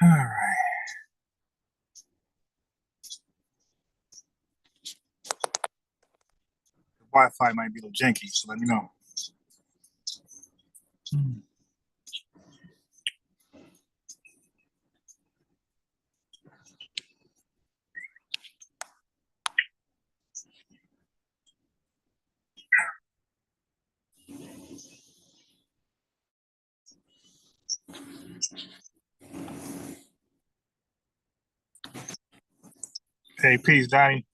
All right. The Wi-Fi might be a little janky, so let me know. Hey, peace, Donnie.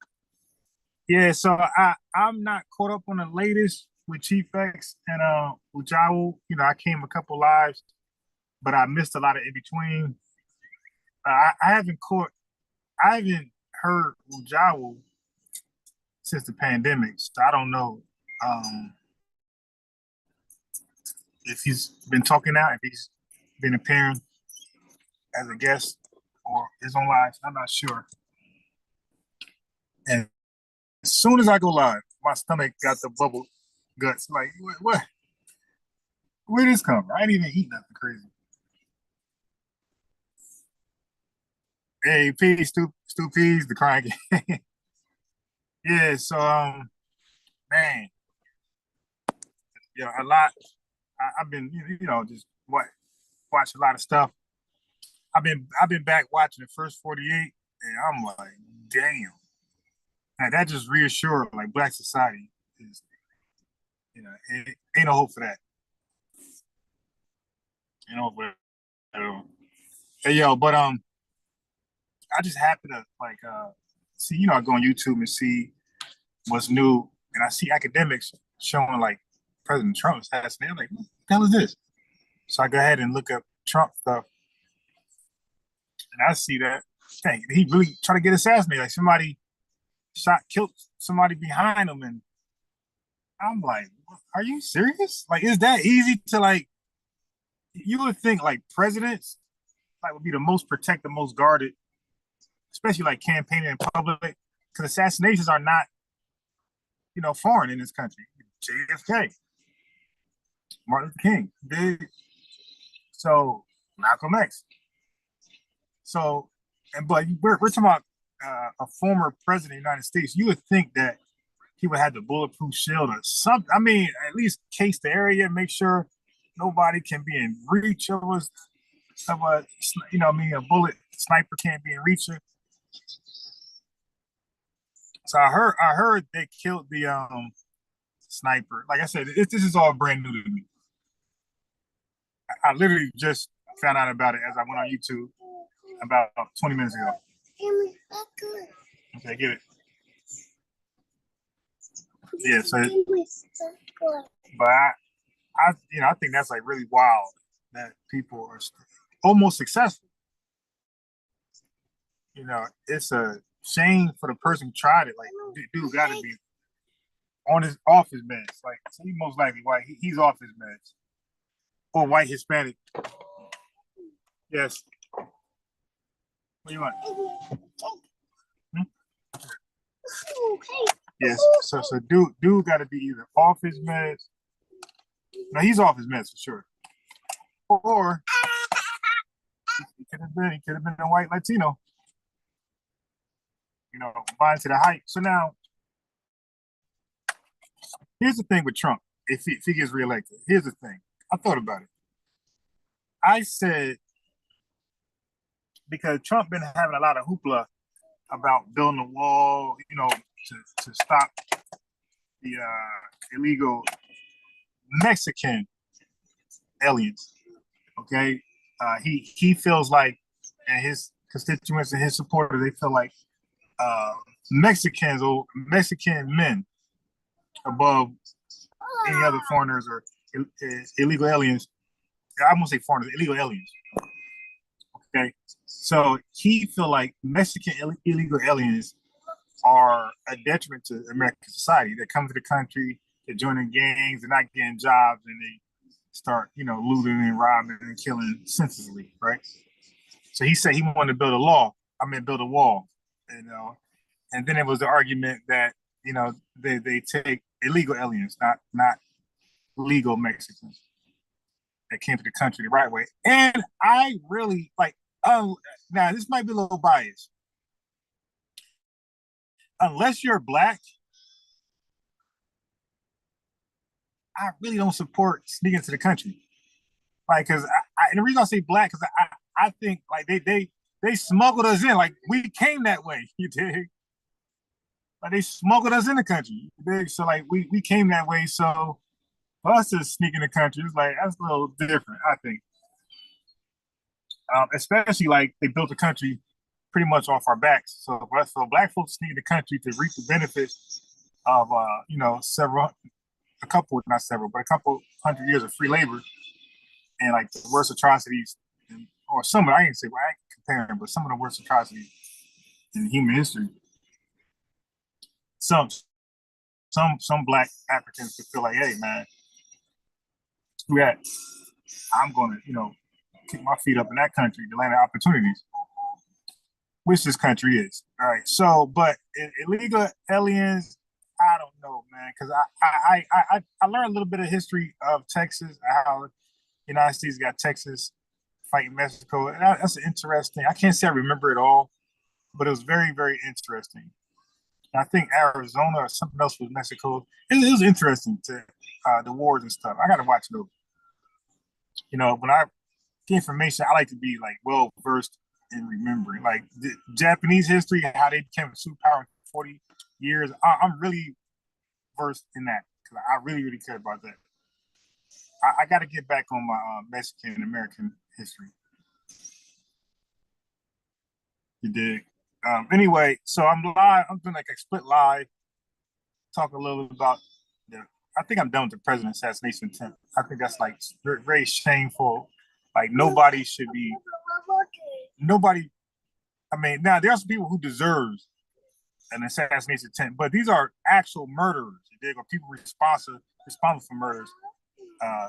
Yeah, so I'm not caught up on the latest with Chief X and Ujawu. I came a couple lives, but I missed a lot of in between. I haven't caught, I haven't heard Ujawu since the pandemic, so I don't know if he's been talking out, if he's been appearing as a guest or his own live. I'm not sure. And as soon as I go live, my stomach got the bubble guts. Like, what? Where did this come from? I didn't even eat nothing crazy. Hey, peace, Stu Peas, the crying. Yeah, so man, a lot. I've been, just watch a lot of stuff. I've been back watching the first 48, and I'm like, damn. Now, that just reassured like Black society is, ain't no hope for that. Ain't no hope for that at all. Hey, yo, but I just happen to see, I go on YouTube and see what's new, and I see academics showing like President Trump's assassination. I'm like, what the hell is this? So I go ahead and look up Trump stuff, and I see that dang, he really tried to get assassinated. Like somebody killed somebody behind him, and I'm like, are you serious? Like, is that easy to like? You would think like presidents like would be the most protected, most guarded, especially like campaigning in public, because assassinations are not, foreign in this country. JFK, Martin Luther King, big. So Malcolm X. So, but we're talking about a former president of the United States. You would think that he would have the bulletproof shield or something. I mean, at least case the area, make sure nobody can be in reach of a a bullet sniper can't be in reach of. So I heard they killed the sniper. Like I said, this is all brand new to me. I literally just found out about it as I went on YouTube about 20 minutes ago. Okay, get it. Yeah, so but I think that's like really wild that people are almost successful. It's a shame for the person who tried it. Like, dude got to be on his off his meds. Like, so he most likely white. He's off his meds or white Hispanic. Yes. What do you want? Hmm? Yes. So dude got to be either off his meds. No, he's off his meds for sure. Or he could have been a white Latino. Buying to the hype. So now, here's the thing with Trump. If he gets reelected, here's the thing. I thought about it. I said because Trump been having a lot of hoopla about building a wall, to stop the illegal Mexican aliens. Okay, he feels like, and his constituents and his supporters, they feel like uh, Mexicans or Mexican men above any other foreigners or illegal aliens. I won't say foreigners, illegal aliens. Okay, so he feel like Mexican illegal aliens are a detriment to American society. They come to the country, they're joining gangs, they're not getting jobs, and they start, looting and robbing and killing senselessly, right? So he said he wanted to build a law. I mean, build a wall, and then it was the argument that they take illegal aliens, not legal Mexicans that came to the country the right way. And I really like now this might be a little biased. Unless you're black, I really don't support sneaking into the country. Like, cause and the reason I say black, cause I think like they smuggled us in. Like we came that way. You dig? Like they smuggled us in the country. You dig? So like we came that way. So for us to sneak in the country, it's like that's a little different. I think, especially like they built the country pretty much off our backs. So for us, so black folks sneak in the country to reap the benefits of several, a couple, not several, but a couple 100 years of free labor and like the worst atrocities, or some of I ain't say well, I ain't comparing, but some of the worst atrocities in human history. Some some black Africans could feel like, hey man, screw that. I'm gonna, kick my feet up in that country, the land of opportunities, which this country is. All right. So, but illegal aliens, I don't know, man, because I learned a little bit of history of Texas, how the United States got Texas fighting Mexico. And that's interesting. I can't say I remember it all, but it was very, very interesting. And I think Arizona or something else was Mexico. It was interesting to the wars and stuff. I got to watch it over. When I get information, I like to be like well versed in remembering, like the Japanese history and how they became a superpower in 40 years. I'm really versed in that because I really, really care about that. I got to get back on my Mexican American history. You dig? Anyway, so I'm live. I'm doing like a split live, talk a little about the. I think I'm done with the president assassination attempt. I think that's like very, very shameful. Like nobody should be. Nobody. I mean, now there are some people who deserve an assassination attempt, but these are actual murderers. You dig? Or people responsible for murders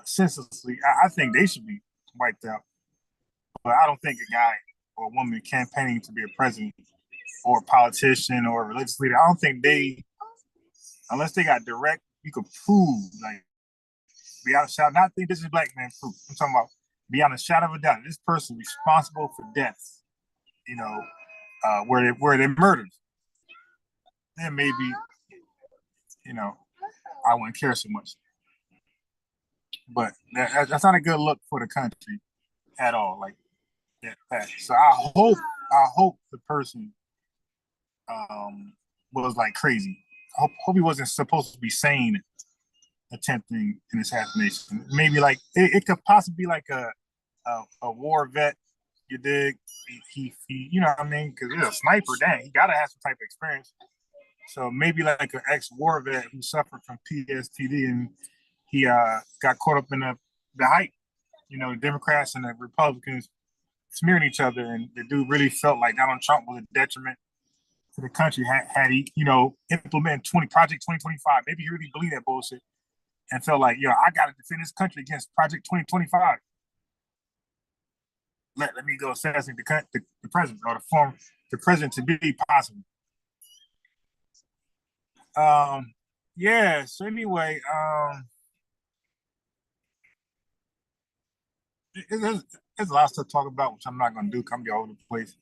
senselessly. I think they should be wiped out. But I don't think a guy or a woman campaigning to be a president or a politician or a religious leader, I don't think they, unless they got direct, you could prove, like, beyond a shadow, not think this is black man proof. I'm talking about beyond a shadow of a doubt, this person responsible for deaths, where they murdered. Then maybe, I wouldn't care so much. But that's not a good look for the country at all. Like that. So I hope the person was like crazy. Hope he wasn't supposed to be sane attempting an assassination. Maybe like it could possibly be like a war vet. You dig? He you know what I mean? Because he's a sniper. Dang, he gotta have some type of experience. So maybe like an ex-war vet who suffered from PTSD and he got caught up in the hype. The Democrats and the Republicans smearing each other, and the dude really felt like Donald Trump was a detriment to the country had he, implemented Project 2025. Maybe he really believed that bullshit and felt like, I got to defend this country against Project 2025. Let me go assassinate the president or the president to be possible. Yeah. So anyway, there's a lot of stuff to talk about, which I'm not going to do. Come get all over the place.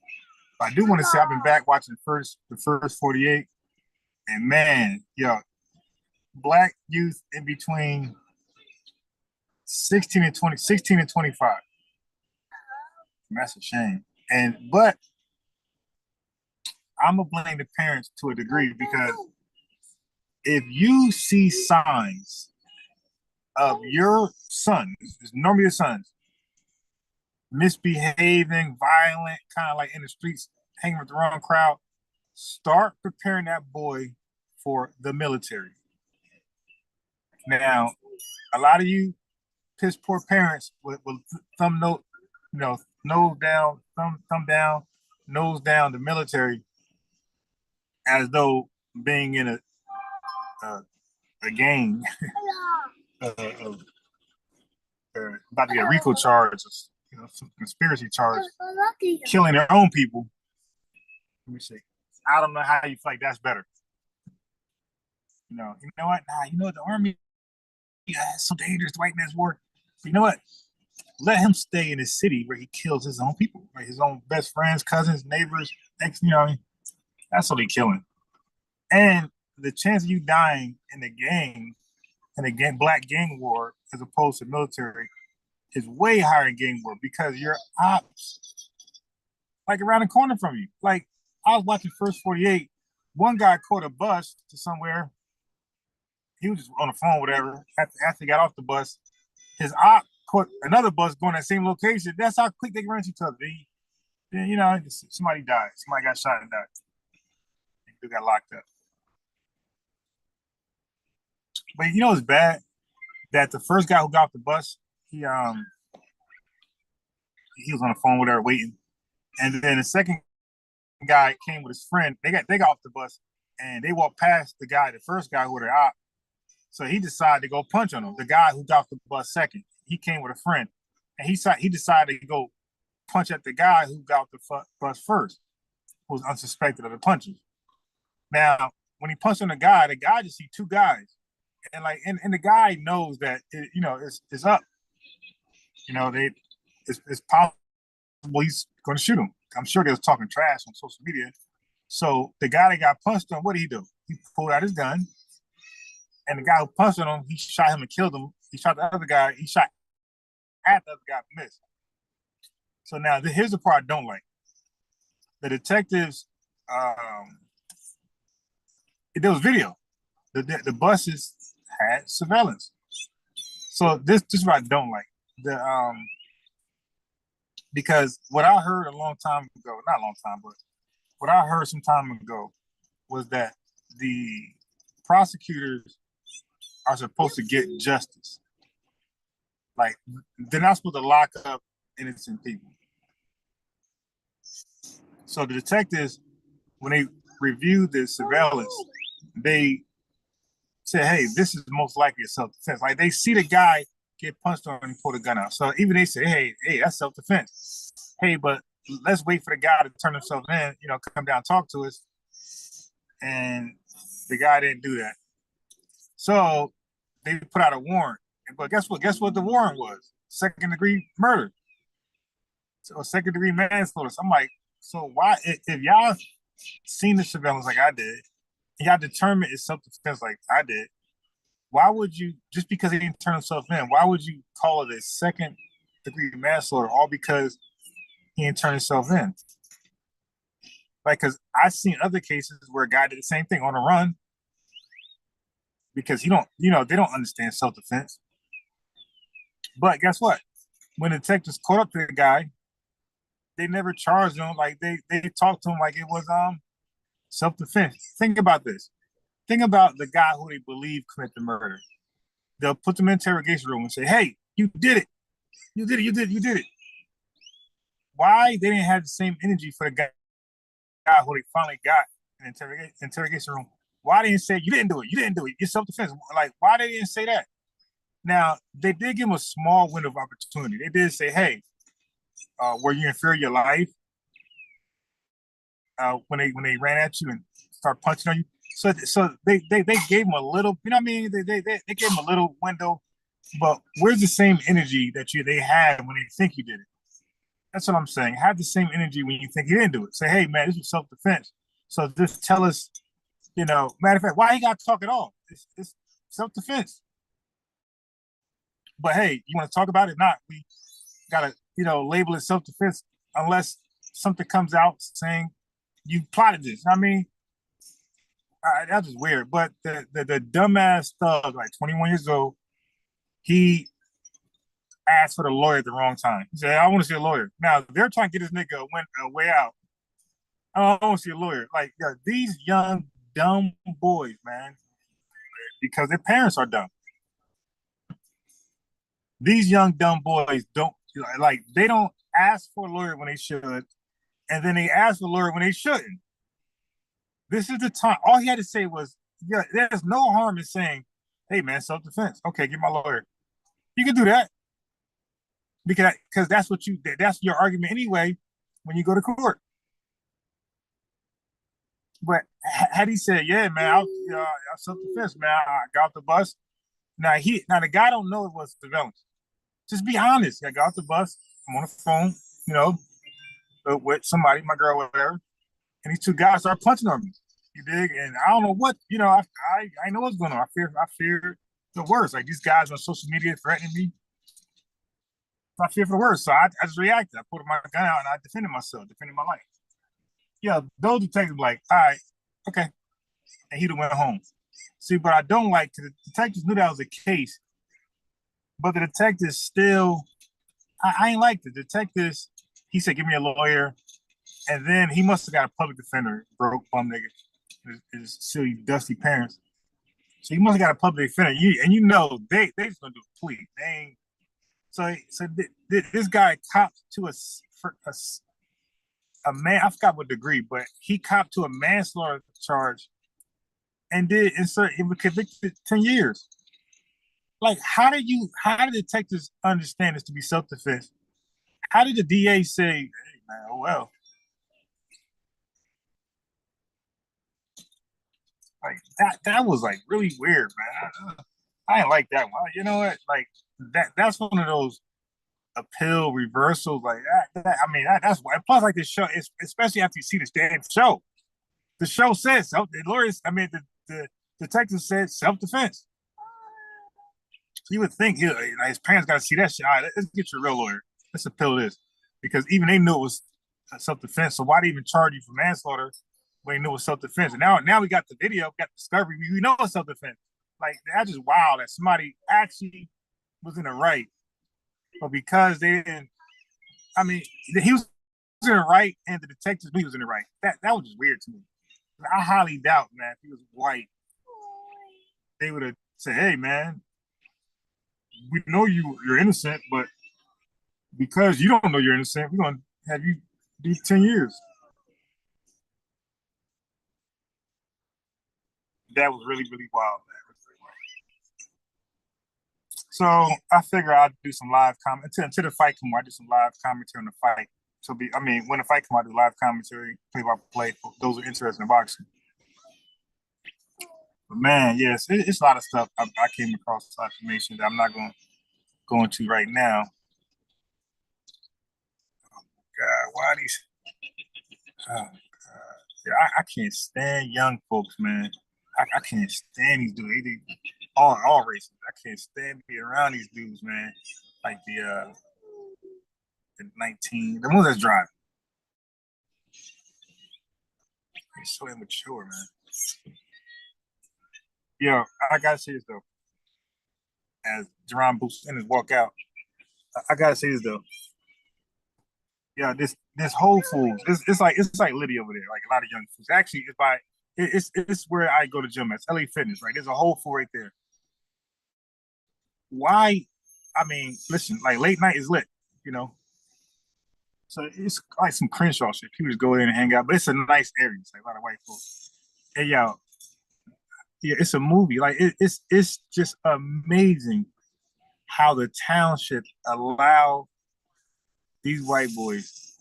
But I do want to say I've been back watching the first 48, and man, black youth in between 16 and 25. That's a shame. But I'm gonna blame the parents to a degree because if you see signs of your son, it's normally your sons, misbehaving, violent, kind of like in the streets, hanging with the wrong crowd, start preparing that boy for the military. Now, a lot of you piss poor parents with thumb note, nose down, thumb down, nose down the military, as though being in a gang about to get RICO charges, some conspiracy charge, killing their own people. Let me see. I don't know how you feel like that's better. You know what? Nah, the army, it's so dangerous. The white man's war. But you know what? Let him stay in his city where he kills his own people. like his own best friends, cousins, neighbors, ex. That's what they killing. And the chance of you dying in a gang, black gang war, as opposed to military, is way higher in gang war because your ops like around the corner from you. Like I was watching First 48. One guy caught a bus to somewhere. He was just on the phone, whatever. After he got off the bus, his op caught another bus going to that same location. That's how quick they run to each other. Somebody died. Somebody got shot and died. They got locked up. But it's bad that the first guy who got off the bus, he was on the phone with her waiting, and then the second guy came with his friend. They got off the bus, and they walked past the first guy who was their op. So he decided to go punch on him. The guy who got off the bus second, he came with a friend, and he decided to go punch at the guy who got off the bus first, who was unsuspected of the punches. Now, when he punched on the guy just see two guys. And the guy knows that it's up. It's possible he's going to shoot him. I'm sure they was talking trash on social media. So the guy that got punched on, what did he do? He pulled out his gun, and the guy who punched on him, he shot him and killed him. He shot the other guy. He shot at the other guy, missed. So now here's the part I don't like. The detectives, there was video. The buses had surveillance. So this is what I don't like. Because what I heard a long time ago, not a long time, but what I heard some time ago was that the prosecutors are supposed to get justice. Like, they're not supposed to lock up innocent people. So the detectives, when they reviewed the surveillance, they said, hey, this is most likely a self-defense. Like, they see the guy get punched on and pull the gun out. So even they say, hey, that's self-defense. Hey, but let's wait for the guy to turn himself in, come down, talk to us. And the guy didn't do that. So they put out a warrant. But guess what? Guess what the warrant was? Second-degree murder. So second-degree manslaughter. So I'm like, so why, if y'all seen the surveillance like I did, y'all determined it's self-defense like I did, why would you, just because he didn't turn himself in, why would you call it a second-degree manslaughter all because he didn't turn himself in? Like, because I've seen other cases where a guy did the same thing on the run because they don't understand self-defense. But guess what? When the detectives caught up to the guy, they never charged him. Like, they talked to him like it was self-defense. Think about this. Think about the guy who they believe committed the murder. They'll put them in the interrogation room and say, hey, you did it. You did it. Why they didn't have the same energy for the guy who they finally got in the interrogation room? Why they didn't say, you didn't do it. You're self-defense. Like, why they didn't say that? Now, they did give him a small window of opportunity. They did say, hey, were you in fear of your life when they ran at you and started punching on you? So they gave him a little, they gave him a little window, but where's the same energy that they had when they think you did it? That's what I'm saying. Have the same energy when you think you didn't do it. Say, hey, man, this was self-defense. So just tell us, matter of fact, why he got to talk at all? It's self-defense. But hey, you want to talk about it? Not. We got to, label it self-defense unless something comes out saying you plotted this. That's just weird. But the dumbass thug, like 21 years old, he asked for the lawyer at the wrong time. He said, I want to see a lawyer. Now, they're trying to get this nigga a way out. I want to see a lawyer. Like, these young, dumb boys, man, because their parents are dumb. These young, dumb boys they don't ask for a lawyer when they should, and then they ask for a lawyer when they shouldn't. This is the time. All he had to say was, there's no harm in saying, hey, man, self-defense. Okay, get my lawyer. You can do that. Because that's your argument anyway when you go to court. But had he said, yeah, man, I self-defense, man, I got off the bus. Now the guy don't know it was surveillance. Just be honest. I got off the bus. I'm on the phone, with somebody, my girl, whatever, and these two guys start punching on me. You dig? And I don't know what, I know what's going on. I fear the worst. Like these guys on social media threatening me. I fear for the worst. So I just reacted. I pulled my gun out and I defended myself, defended my life. Yeah, those detectives like, all right, okay. And he'd have went home. See, but I don't like, the detectives knew that was the case, but the detectives still, I ain't like the detectives. He said, give me a lawyer. And then he must have got a public defender, broke bum nigga, his silly, dusty parents. So he must have got a public defender. They just gonna do a plea. They ain't, this guy copped to a man, I forgot what degree, but he copped to a manslaughter charge and did insert him convicted 10 years. Like, how did detectives understand this to be self-defense? How did the DA say, hey man, oh well. Like that was like really weird, man. I didn't like that one. You know what? Like that's one of those appeal reversals. Like that's why. Plus, like this show, especially after you see this damn show, the show says the lawyers. The detective said self defense. You would think his parents got to see that shit. All right, let's get you a real lawyer. Let's appeal this because even they knew it was self defense. So why did they even charge you for manslaughter when they knew it was self defense? And now we got the video, got discovery. We know it's self defense. Like that's just wild that somebody actually was in the right, but because they didn't, I mean, he was in the right, and the detectives knew he was in the right. That was just weird to me. I highly doubt, man, if he was white, they would have said, "Hey, man, we know you're innocent, but because you don't know you're innocent, we're gonna have you do 10 years." That was really, really wild, man. So I figure I'd do some live comment until the fight come on. I do some live commentary on the fight. When the fight come out, I do live commentary, play by play for those who are interested in boxing. But man, yes, it's a lot of stuff I came across this information that I'm not going to go into right now. Oh God, why these? Oh God, yeah, I can't stand young folks, man. I can't stand these dudes. All races. I can't stand being around these dudes, man. Like the 19, the ones that's driving. They're so immature, man. Yo, I gotta say this though. As Jaron Boots Ennis walk out, I gotta say this though. Yeah, this Whole Foods, it's like Liddy over there, like a lot of young foods. Actually, it's where I go to gym. It's LA Fitness, right? There's a Whole Food right there. Why? I mean, listen, like late night is lit, you know. So it's like some Crenshaw shit. People just go in and hang out, but it's a nice area. It's like a lot of white folks. And yeah, it's a movie. Like it's just amazing how the township allow these white boys,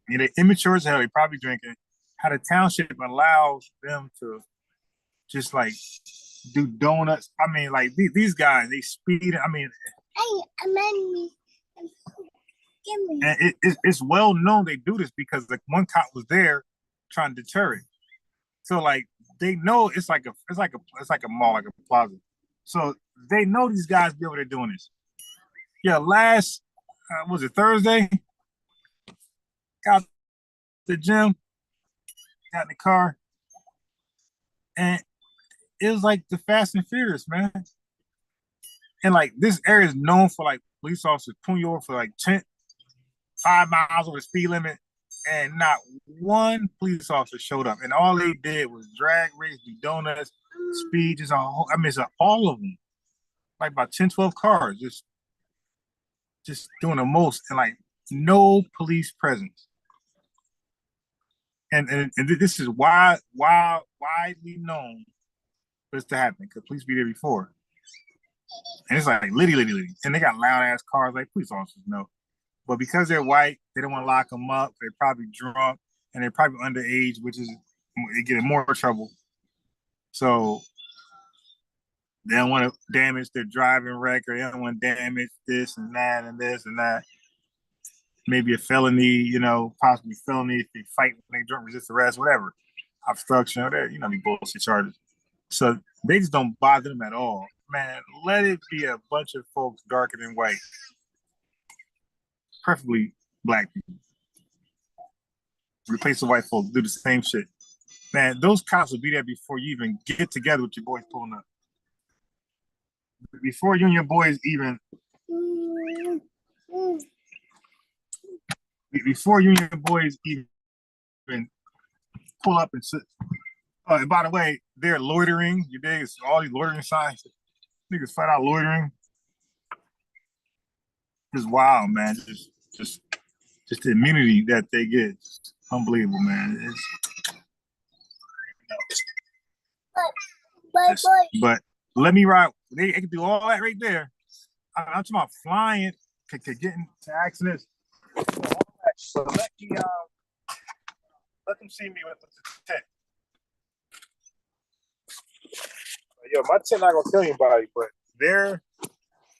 they're immature as hell, they probably drinking, how the township allows them to just like do donuts. I mean, like these guys, they speed. I mean, and it's well known they do this because like one cop was there trying to deter it. So like they know it's like a mall, like a plaza. So they know these guys be over there doing this. Yeah, last was it Thursday? Got the gym, got in the car, and it was like the Fast and Furious, man. And like this area is known for like police officers pulling you over for like 5 miles over the speed limit, and not one police officer showed up. And all they did was drag race, do donuts, speed, just it's all of them, like about 10, 12 cars, just doing the most, and like no police presence. And this is widely known for this to happen because police be there before. And it's like litty. And they got loud ass cars like police officers know. But because they're white, they don't want to lock them up. They're probably drunk and they're probably underage, which is they get in more trouble. So they don't want to damage their driving record. They don't want to damage this and that and this and that. maybe a felony, possibly felony if they fight when they don't resist arrest, whatever, obstruction, whatever, be bullshit charges. So they just don't bother them at all. Man, let it be a bunch of folks darker than white, preferably black people. Replace the white folks, do the same shit. Man, those cops will be there before you even get together with your boys pulling up. Before you and your boys even pull up and sit. And by the way, they're loitering. You dig? It's all these loitering signs. Niggas flat out loitering. It's wild, man. Just the immunity that they get. It's unbelievable, man. But let me ride. They can do all that right there. I'm talking about flying, getting to accidents. So let them see me with the tent. Yo, my tent not gonna kill anybody, but their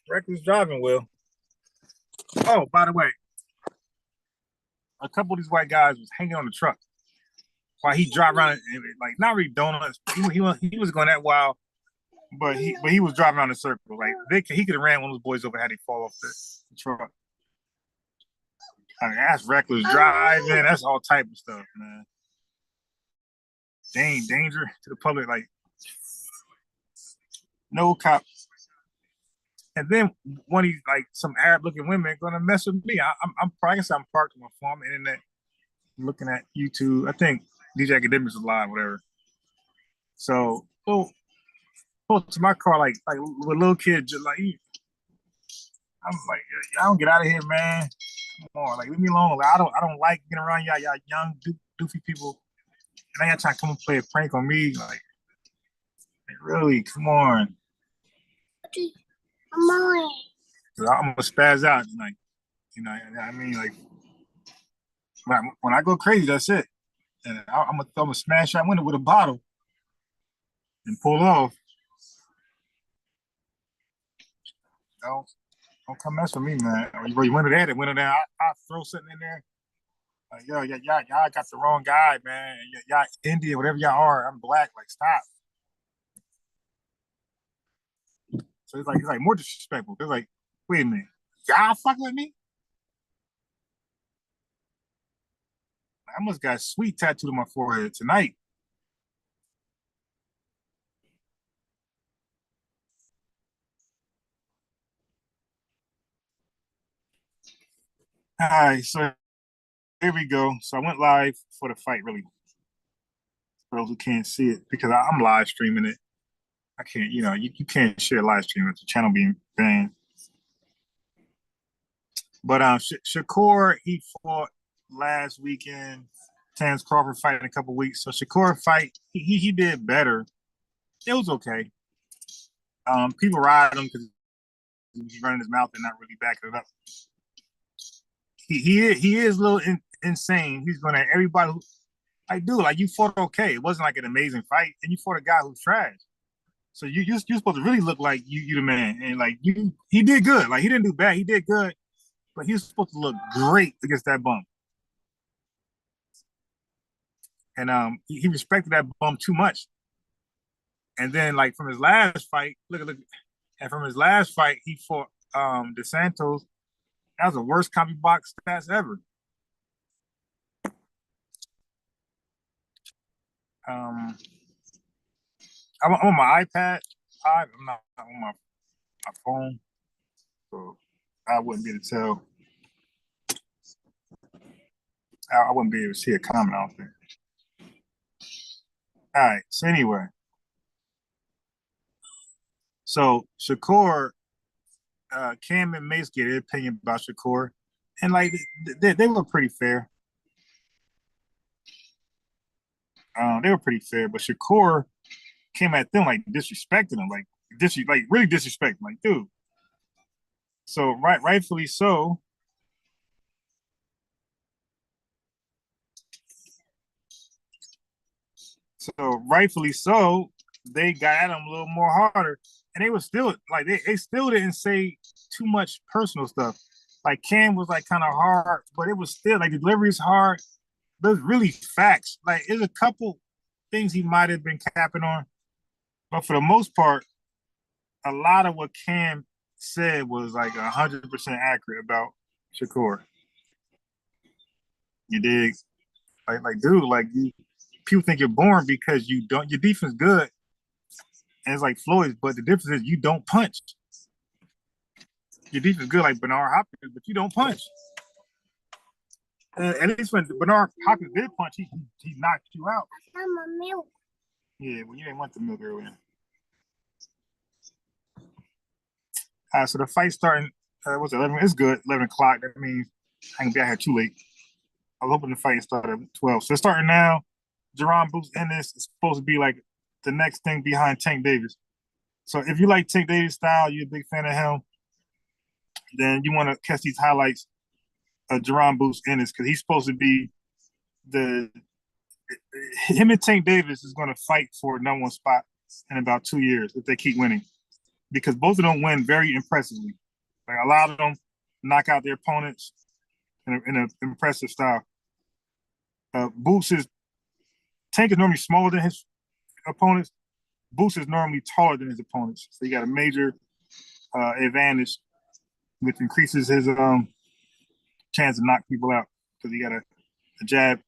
reckless driving will. Oh, by the way, a couple of these white guys was hanging on the truck while he drove around, like not really donuts. He was going that wild, but he was driving around in circles. Like he could have ran one of those boys over had he fall off the truck. I mean, that's reckless driving. That's all type of stuff, man. Danger to the public, like no cop. And then one of these like some Arab-looking women gonna mess with me. I'm parked on my phone, internet, looking at YouTube. I think DJ Academics is live, whatever. So pull to my car like with a little kid, just like I'm like, y'all don't get out of here, man. Come on, like leave me alone. Like, I don't like getting around y'all young doofy people. And now y'all trying to come and play a prank on me, like really, come on. Come on. I'm gonna spaz out tonight. I mean, like when I go crazy, that's it. And I'm gonna smash that window with a bottle and pull off. Don't come mess with me, man. You window there, I'll throw something in there. Like, yo, y'all got the wrong guy, man. Y'all Indian, whatever y'all are. I'm black. Like, stop. So it's like more disrespectful. It's like, wait a minute, y'all fucking with me? I must got sweet tattooed on my forehead tonight. All right, so here we go. So I went live for the fight, really. For those who can't see it, because I'm live streaming it. I can't, you can't share live stream with the channel being banned. But Shakur, he fought last weekend. Terence Crawford fight in a couple weeks. So Shakur fight, he did better. It was okay. People ride him because he's running his mouth and not really backing it up. He is a little insane. He's going to everybody who you fought okay. It wasn't like an amazing fight, and you fought a guy who's trash. So you're supposed to really look like you the man, and like he did good. Like he didn't do bad. He did good, but he was supposed to look great against that bum. And he respected that bum too much. And then like from his last fight, look, and from his last fight, he fought DeSantos. That was the worst copy box stats ever. I'm on my iPad. I'm not on my phone, so I wouldn't be able to tell. I wouldn't be able to see a comment out there. All right. So anyway, so Shakur, Cam and Mace get their opinion about Shakur, and like they were pretty fair. They were pretty fair, but Shakur came at them like disrespecting them, like really disrespecting, like dude. So rightfully so. So rightfully so, they got at him a little more harder, and they were still like they still didn't say too much personal stuff. Like Cam was like kind of hard, but it was still like the delivery is hard. But it's really facts. Like there's a couple things he might have been capping on, but for the most part, a lot of what Cam said was like 100% accurate about Shakur. You dig? Like, dude, like you, people think you're born because you don't. Your defense good, and it's like Floyd's, but the difference is you don't punch. Your defense is good like Bernard Hopkins, but you don't punch. At least when Bernard Hopkins did punch, he knocked you out. Some milk. Yeah, well, you didn't want the milk earlier. So the fight starting, what's it, 11? It's good, 11 o'clock. That means I can be out here too late. I was hoping the fight started at 12. So it's starting now. Jaron Boots Ennis is supposed to be like the next thing behind Tank Davis. So if you like Tank Davis style, you're a big fan of him, then you want to catch these highlights of Jaron Boots Ennis because he's supposed to be him and Tank Davis is going to fight for number one spot in about 2 years if they keep winning because both of them win very impressively. Like a lot of them knock out their opponents in an impressive style. Tank is normally smaller than his opponents. Boots is normally taller than his opponents, so he got a major advantage, which increases his chance to knock people out because he got a jab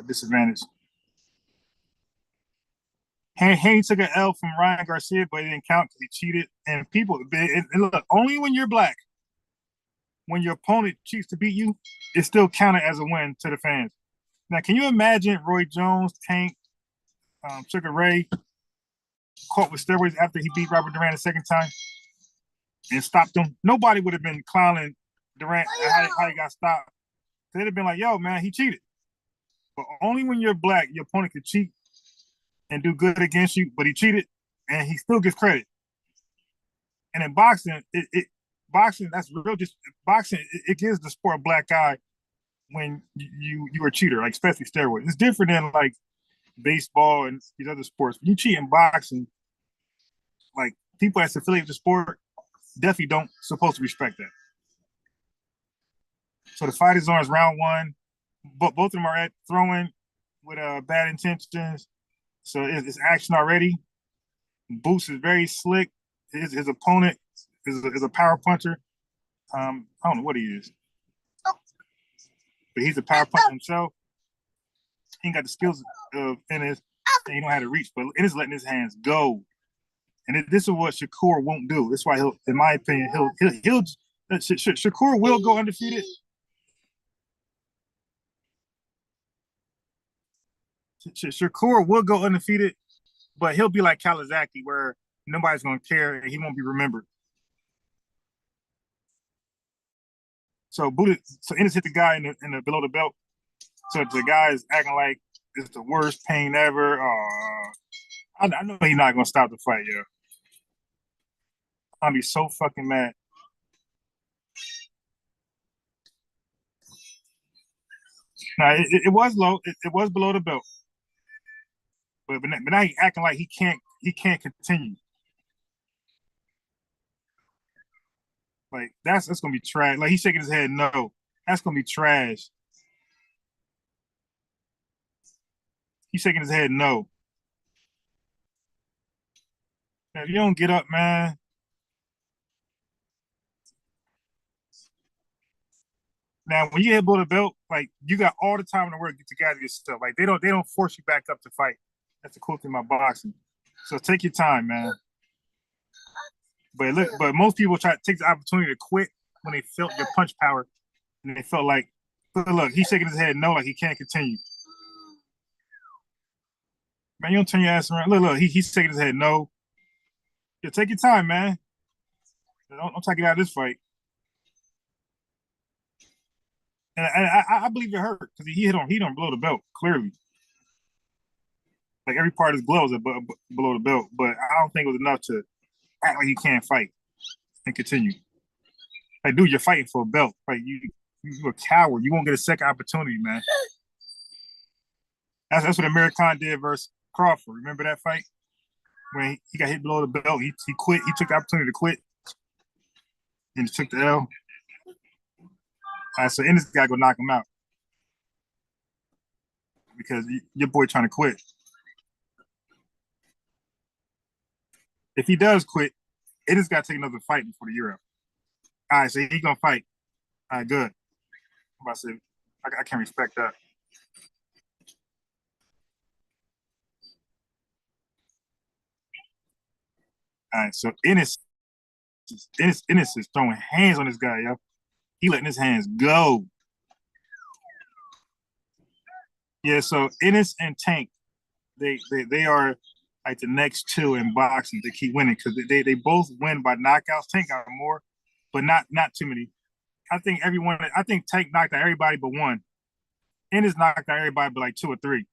disadvantage. Haney took an L from Ryan Garcia, but it didn't count because he cheated. And look, only when you're black, when your opponent cheats to beat you, it still counted as a win to the fans. Now, can you imagine Roy Jones, Tank, Sugar Ray caught with steroids after he beat Robert Durant a second time and stopped him? Nobody would have been clowning Durant how he got stopped. They'd have been like, yo, man, he cheated. But only when you're black, your opponent could cheat and do good against you, but he cheated and he still gets credit. And in boxing, boxing, that's real. Just boxing, it gives the sport a black eye when you're a cheater, like especially steroids. It's different than like baseball and these other sports. When you cheat in boxing, like people that's affiliated with the sport definitely don't supposed to respect that. So the fight is on. It's round one, but both of them are at throwing with bad intentions. So it's action already. Boots is very slick. His opponent is a power puncher. I don't know what he is, but he's a power puncher himself. He ain't got the skills of Ennis, and he don't have to reach, but Ennis letting his hands go. And this is what Shakur won't do. That's why he'll, in my opinion, Shakur will go undefeated. Shakur will go undefeated, but he'll be like Kawasaki, where nobody's going to care and he won't be remembered. So Ennis hit the guy in the below the belt. So the guy is acting like it's the worst pain ever. I know he's not going to stop the fight, yo. I'm going to be so fucking mad. Now, it was low. It was below the belt. But now he's acting like he can't continue. Like that's gonna be trash. Like he's shaking his head no. That's gonna be trash. He's shaking his head no. Now, if you don't get up, man. Now when you hit below the belt, like you got all the time in the world to gather yourself. Like they don't force you back up to fight. That's the cool thing about boxing. So take your time, man. But most people try to take the opportunity to quit when they felt your punch power, and they felt like, look, he's shaking his head no, like he can't continue. Man, you don't turn your ass around. Look, he's shaking his head no. Yeah, take your time, man. Don't take it out of this fight. And I believe it hurt because he hit below the belt clearly. Like every part of his glove was below the belt, but I don't think it was enough to act like he can't fight and continue. Like, dude, you're fighting for a belt. Like you're a coward. You won't get a second opportunity, man. That's what Amir Khan did versus Crawford. Remember that fight when he got hit below the belt? He quit. He took the opportunity to quit and took the L. So Ennis got to go knock him out because your boy trying to quit. If he does quit, Ennis got to take another fight before the year up. All right, so he gonna fight. All right, good. I'm about to say, I can respect that. All right, so Ennis is throwing hands on this guy, yo. He letting his hands go. Yeah, so Ennis and Tank, they are like the next two in boxing to keep winning because they both win by knockouts. Tank got more, but not too many. I think everyone. I think Tank knocked out everybody but one. Ennis knocked out everybody but like two or three.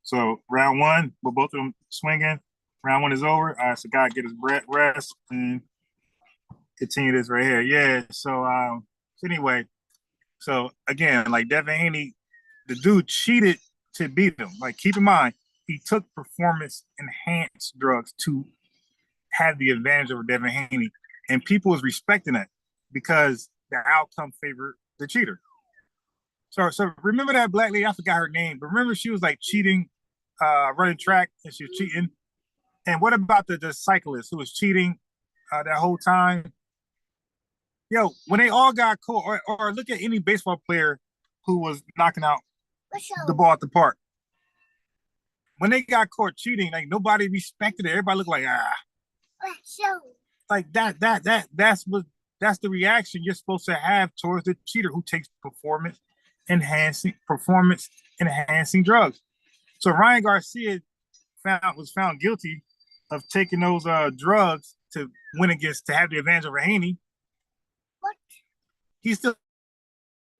So round one, with both of them swinging, round one is over. All right, so God get his rest and continue this right here. Yeah. So anyway, so again, like Devin Haney, the dude cheated to beat him. Like keep in mind, he took performance enhanced drugs to have the advantage over Devin Haney, and people was respecting that because the outcome favored the cheater. So remember that black lady? I forgot her name, but remember she was like cheating, running track, and she was cheating. And what about the cyclist who was cheating that whole time? Yo, when they all got caught, or look at any baseball player who was knocking out the ball at the park. When they got caught cheating, like nobody respected it. Everybody looked like like that's the reaction you're supposed to have towards the cheater who takes performance enhancing drugs. So Ryan Garcia was found guilty of taking those drugs to win against to have the advantage over Haney. What? He still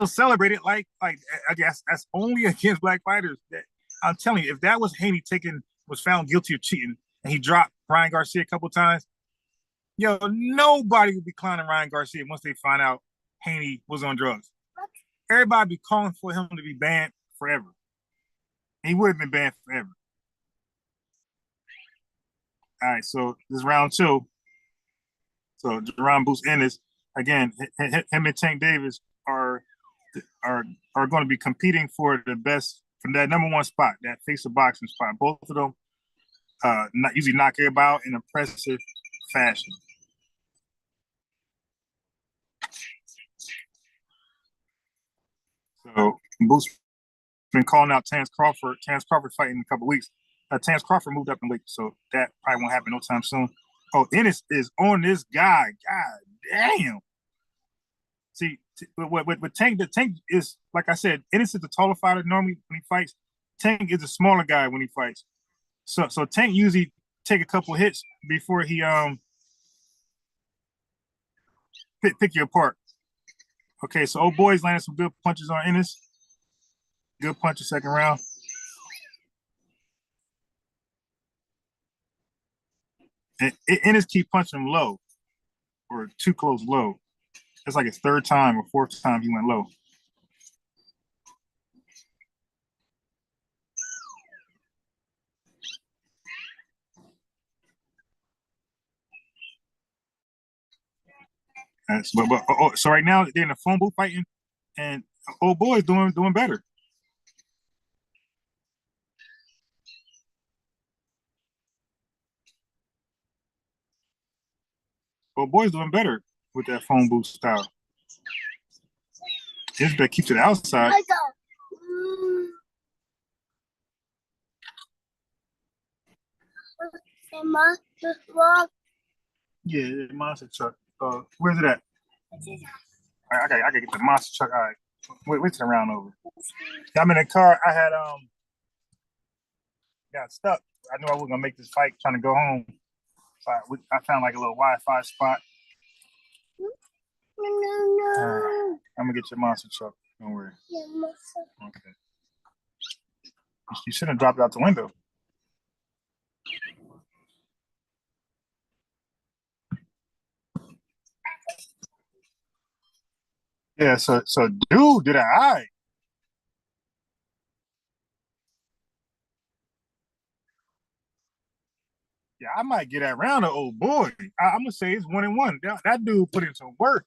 celebrated like I guess that's only against black fighters. I'm telling you, if that was Haney was found guilty of cheating and he dropped Ryan Garcia a couple times, yo, nobody would be clowning Ryan Garcia once they find out Haney was on drugs. What? Everybody be calling for him to be banned forever. He would have been banned forever. All right, so this round two. So Jaron Boots Ennis, again, him and Tank Davis are going to be competing for the best from that number one spot, that face of boxing spot. Both of them usually knock everybody out in impressive fashion. So Boots been calling out Terrence Crawford. Terrence Crawford fighting in a couple weeks. Terrence Crawford moved up in weight, so that probably won't happen no time soon. Oh, Ennis is on this guy. God damn. See, with Tank, the Tank is, like I said, Ennis is the taller fighter normally when he fights. Tank is a smaller guy when he fights. So Tank usually take a couple hits before he pick you apart. Okay, so old boy's landing some good punches on Ennis. Good punches second round. And Ennis keep punching him low or too close low. It's like his third time or fourth time he went low. So right now they're in the phone booth fighting, and old boy is doing better. Old boy's doing better with that phone booth style. His better keep to the outside. Yeah, monster truck. Where's it at? I gotta get the monster truck. All right, wait till the round over. I'm in the car. I had got stuck. I knew I was gonna make this fight trying to go home. So I found like a little Wi-Fi spot. No. I'm gonna get your monster truck. Don't worry. Okay. You shouldn't have dropped it out the window. Yeah, so dude did an eye. Yeah, I might get that round of old boy. I'm gonna say it's 1-1. That dude put in some work.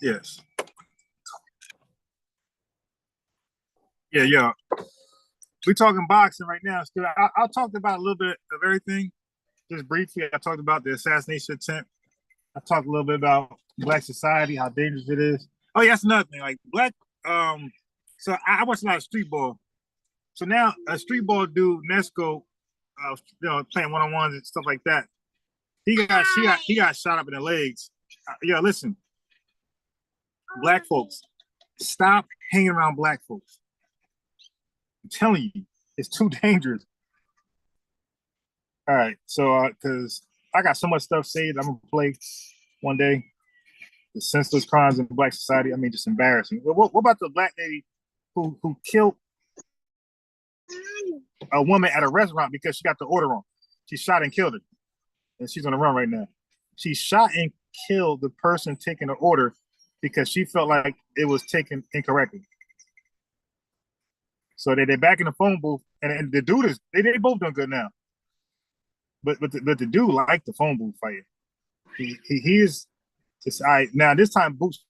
Yes. Yeah, yeah. We talking boxing right now. Still, I talked about a little bit of everything, just briefly. I talked about the assassination attempt. I talked a little bit about black society, how dangerous it is. Oh, yeah, that's another thing. Like black. So I watch a lot of street ball. So now a street ball dude, Nesco, playing one-on-ones and stuff like that. He got shot up in the legs. Yeah, listen, black folks, stop hanging around black folks. I'm telling you, it's too dangerous. All right, so because I got so much stuff saved, I'm gonna play one day. The senseless crimes in black society. I mean, just embarrassing. What about the black lady who killed a woman at a restaurant because she got the order wrong? She shot and killed her, and she's on the run right now. She shot and killed the person taking the order because she felt like it was taken incorrectly. So they're back in the phone booth, and the dude is they both doing good now. But the dude liked the phone booth fight. He is just now this time Boots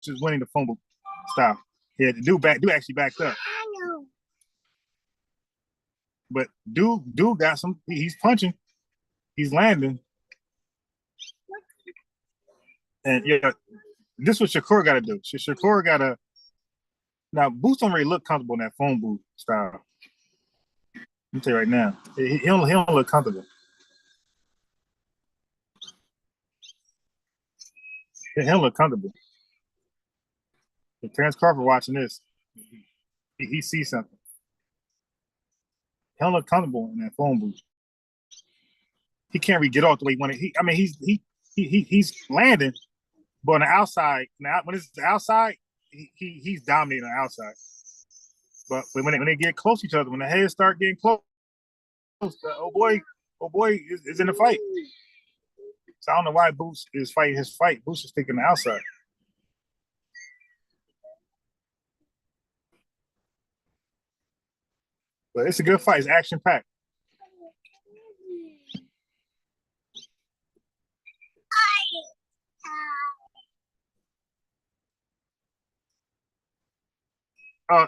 is winning the phone booth style. Yeah, the dude actually backed up. But dude got some. He's punching. He's landing. And yeah, this is what Shakur got to do. Shakur got to now. Boots don't really look comfortable in that phone booth style. Let me tell you right now, he don't look comfortable. He don't look comfortable. If Terrence Crawford watching this, he sees something. He don't look comfortable in that phone booth. He can't really get off the way he wanted. I mean, he's landing, but on the outside, now when it's the outside, he's dominating the outside. But when they get close to each other, when the heads start getting close, oh boy is in the fight. So I don't know why Boots is fighting his fight. Boots is taking the outside. But it's a good fight. It's action packed.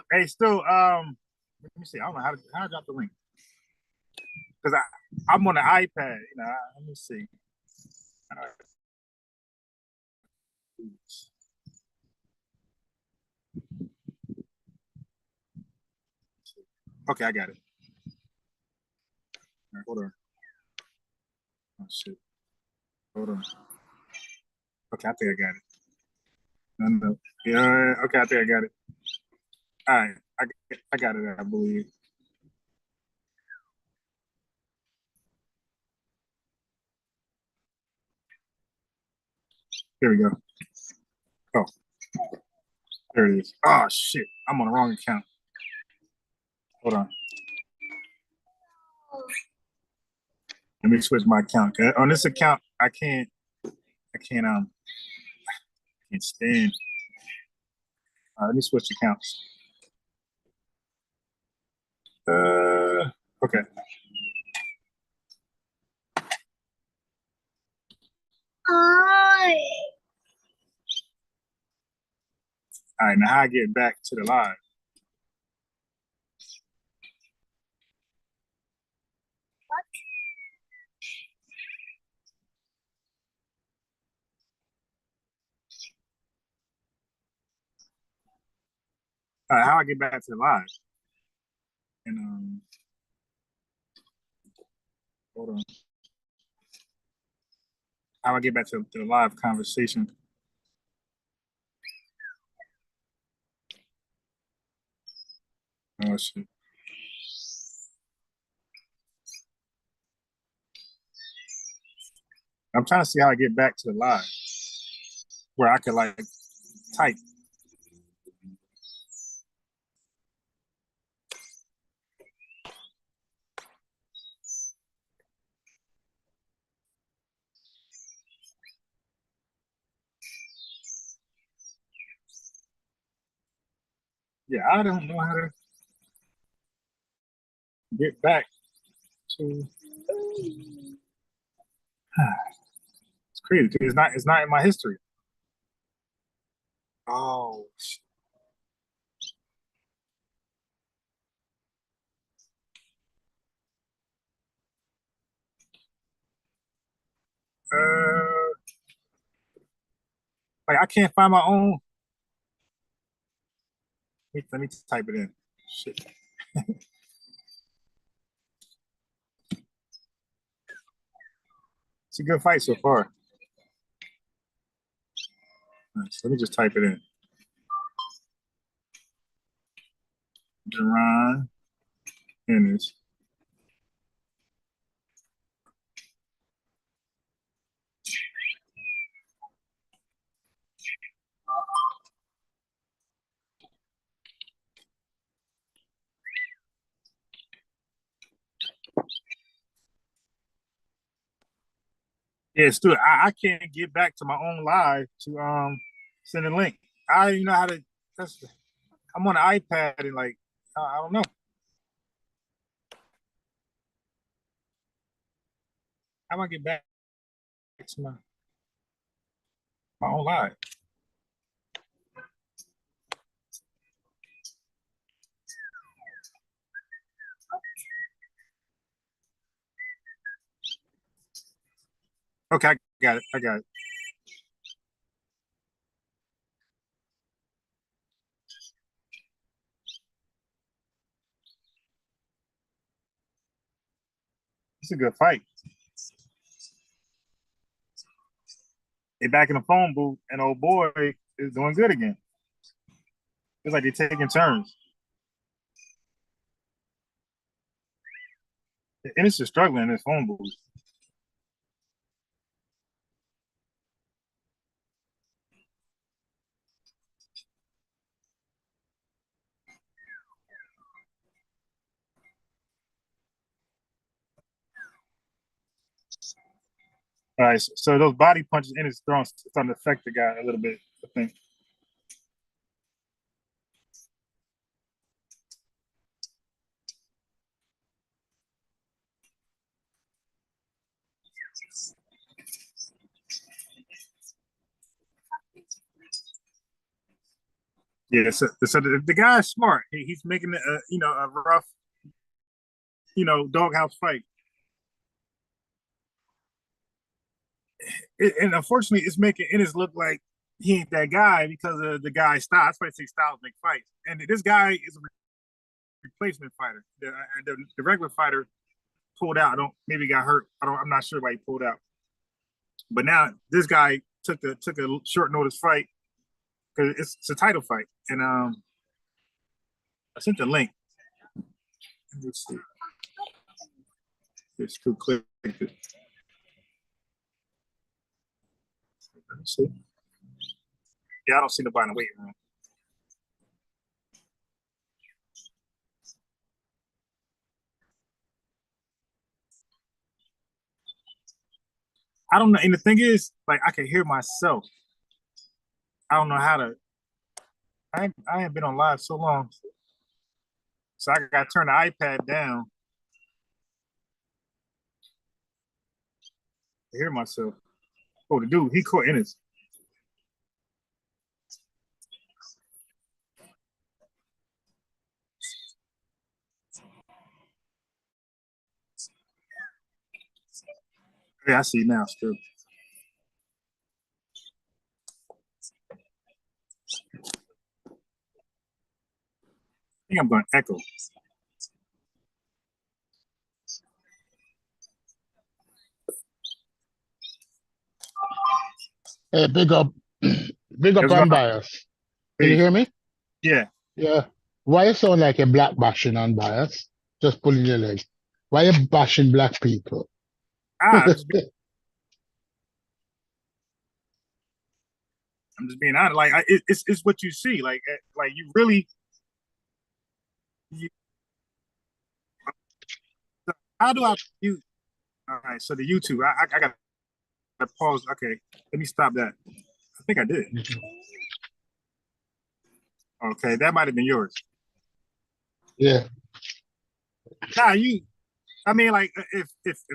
Hey, still, let me see. I don't know how to drop the link because I'm on the iPad. Let me see. Okay, I got it. All right, hold on. Oh shit. Hold on. Okay, I think I got it. No. Yeah. Okay, I think I got it. All right, I got it. I believe. Here we go. Oh, there it is. Oh shit, I'm on the wrong account. Hold on. Let me switch my account. On this account, I can't stand. Let me switch accounts. Okay. All right, now how I get back to the live? All right, how I get back to the live? And hold on. How I get back to the live conversation? Oh shit. I'm trying to see how I get back to the live where I could like tight. Yeah, I don't know how to get back to. It's crazy. It's not in my history. Oh, uh, like I can't find my own. Let me type it in. Shit. It's a good fight so far. Right, so let me just type it in. Jaron Ennis. Yeah, Stuart, I can't get back to my own live to send a link. I don't even know how to. That's, I'm on an iPad and like I don't know. How do I get back to my own live? Okay, I got it. I got it. It's a good fight. They back in the phone booth, and old boy is doing good again. It's like they're taking turns. And it's just struggling in this phone booth. All right, so those body punches in his throwing starting to affect the guy a little bit, I think. Yeah, so the guy's smart. He's making a rough, doghouse fight. And unfortunately, it's making Ennis look like he ain't that guy because of the guy's style. That's why I say styles make fights. And this guy is a replacement fighter. The regular fighter pulled out. I don't maybe got hurt. I'm not sure why he pulled out. But now this guy took a short notice fight because it's a title fight. And I sent the link. Let's see. It's too quick. Let me see. Yeah, I don't see nobody in the waiting room. I don't know. And the thing is, like, I can hear myself. I don't know how to. I ain't been on live so long, so I got to turn the iPad down to hear myself. Oh, the dude, he caught Ennis. Yeah, I see now. Still, I think I'm going to echo. Hey, big up What's on going on? bias. Can you Peace. hear me? Yeah. Yeah. Why you sound like a black bashing on bias? Just pulling your leg. Why you bashing black people? Ah, just I'm just being honest. Like it's what you see. Like you really. You, how do I use? All right, so the YouTube. I got to pause. Okay, let me stop that. I think I did. Okay, that might have been yours. Yeah. Nah, you. I mean, like if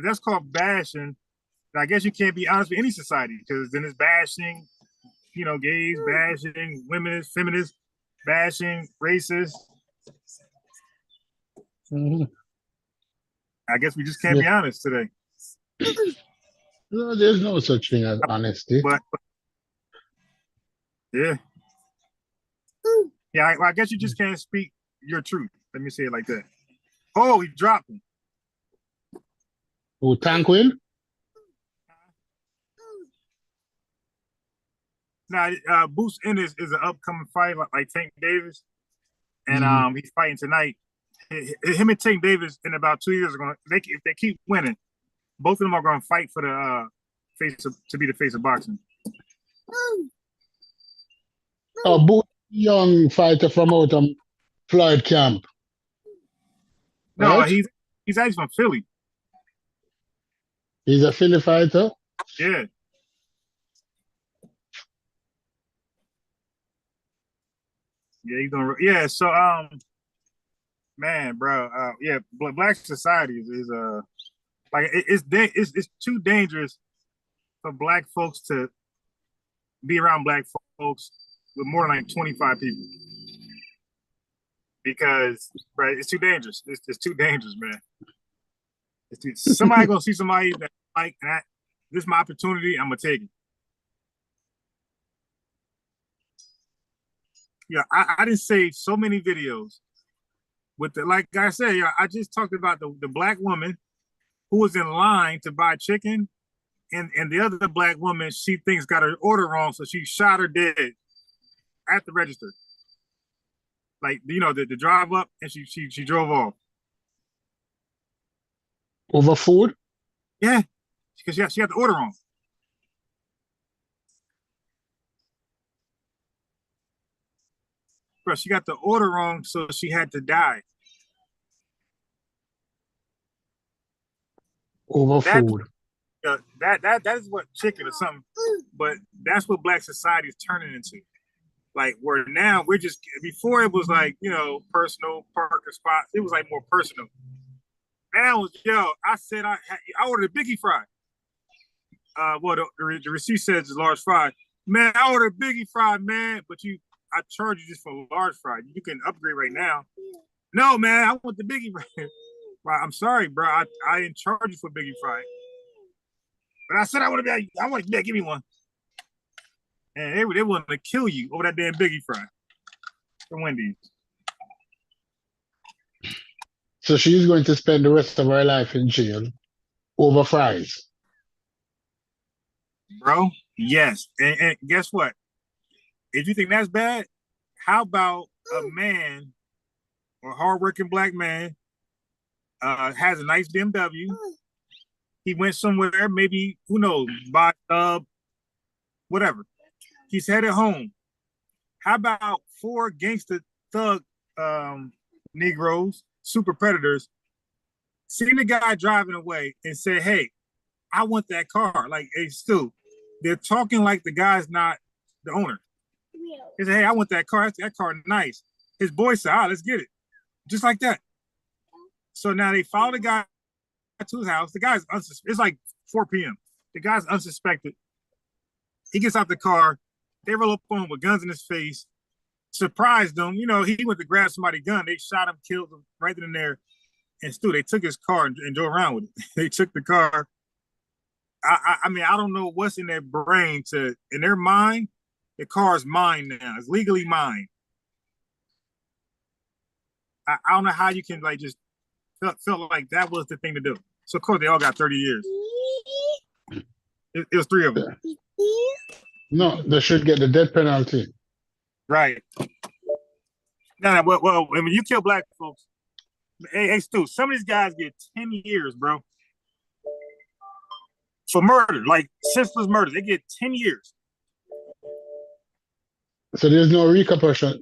that's called bashing, I guess you can't be honest with any society because then it's bashing, gays, bashing women, feminists, bashing racists. Mm-hmm. I guess we just can't be honest today. No, there's no such thing as honesty. But yeah, I guess you just can't speak your truth. Let me say it like that. Oh, he dropped him. Who, Tanquil? Now, Boots Ennis is an upcoming fight like Tank Davis, and he's fighting tonight. Him and Tank Davis in about 2 years are going. If they keep winning, both of them are going to fight for the to be the face of boxing. Oh, Boots, young fighter from out of Floyd camp. No, right? he's actually from Philly. He's a Philly fighter. Yeah. Yeah, he's doing. Yeah, so man, bro, yeah, black society is like it's too dangerous for black folks to be around black folks with more than like 25 people because right, it's too dangerous. It's too dangerous, man. Somebody gonna see somebody that like that. This is my opportunity. I'm gonna take it. Yeah, I didn't save so many videos with the like I said. Yeah, I just talked about the black woman who was in line to buy chicken, and the other black woman she thinks got her order wrong, so she shot her dead at the register. Like the drive up, and she drove off Over food? Yeah, because she had the order wrong. Bro, she got the order wrong, so she had to die. Over food. That is what chicken or something, but that's what black society is turning into. Like where now we're just before it was like personal Parker spots. It was like more personal. Now it was I said I ordered a Biggie fry. Well the receipt says it's large fry. Man, I ordered a Biggie fry, man, but I charge you just for a large fry. You can upgrade right now. No, man, I want the Biggie fry. I'm sorry, bro. I didn't charge you for Biggie fry. But I said I want to give me one. And they wanted to kill you over that damn Biggie fry from Wendy's. So she's going to spend the rest of her life in jail over fries. Bro, yes. And guess what? If you think that's bad, how about a man or a hardworking black man has a nice BMW? He went somewhere, maybe, who knows, buy whatever. He's headed home. How about 4 gangster thug Negroes, super predators, seen the guy driving away and said, hey, I want that car. Like, hey, Stu, they're talking like the guy's not the owner. He said, hey, I want that car. That car nice. His boy said, let's get it. Just like that. So now they follow the guy to his house. The guy's unsuspected. It's like 4 p.m. The guy's unsuspected. He gets out the car. They roll up on him with guns in his face. Surprised him. He went to grab somebody's gun. They shot him, killed him right then and there. And Stu, they took his car and drove around with it. They took the car. I mean, I don't know what's in their brain in their mind, the car is mine now. It's legally mine. I don't know how you can just felt like that was the thing to do. So of course they all got 30 years. It was 3 of them. No, they should get the death penalty. Right. Now, well, when you kill black folks, hey, Stu, some of these guys get 10 years, bro. For murder, like senseless murder. They get 10 years. So there's no repercussion.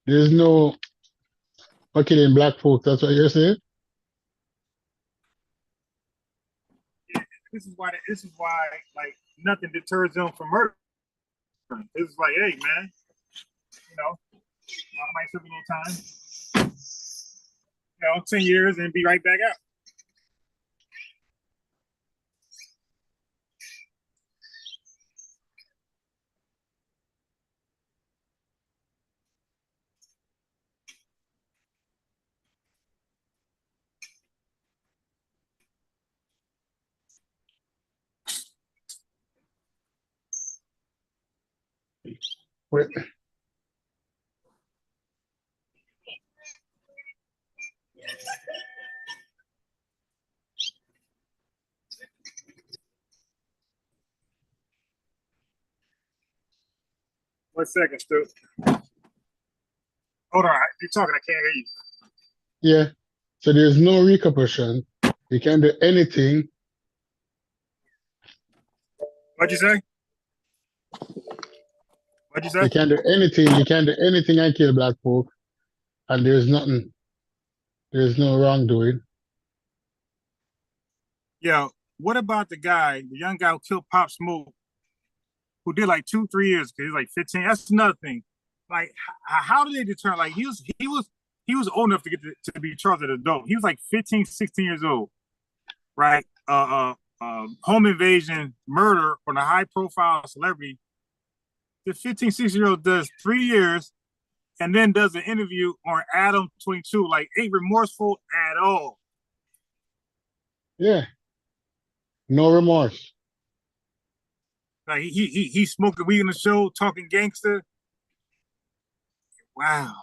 There's no for killing black folks. That's what you're saying. This is why like nothing deters them from murder. It's like, hey man, you know, I might serve a little time, 10 years and be right back out. Wait, 1 second, Stu. Hold on, you're talking. I can't hear you. yeah. So there's no repercussion. You can do anything. What'd you say? What'd you say? You can do anything. You can do anything and kill black folk, and there's nothing. There's no wrongdoing. Yeah. What about the young guy who killed Pop Smoke, who did like 2-3 years because he's like 15? That's another thing. Like, how did they determine? Like, he was old enough to get to be charged as an adult. He was like 15, 16 years old, right? Home invasion, murder on a high profile celebrity. The 15, 16-year-old does 3 years and then does an interview on Adam 22, like ain't remorseful at all. Yeah. No remorse. Like he smoking weed on the show, talking gangster. Wow.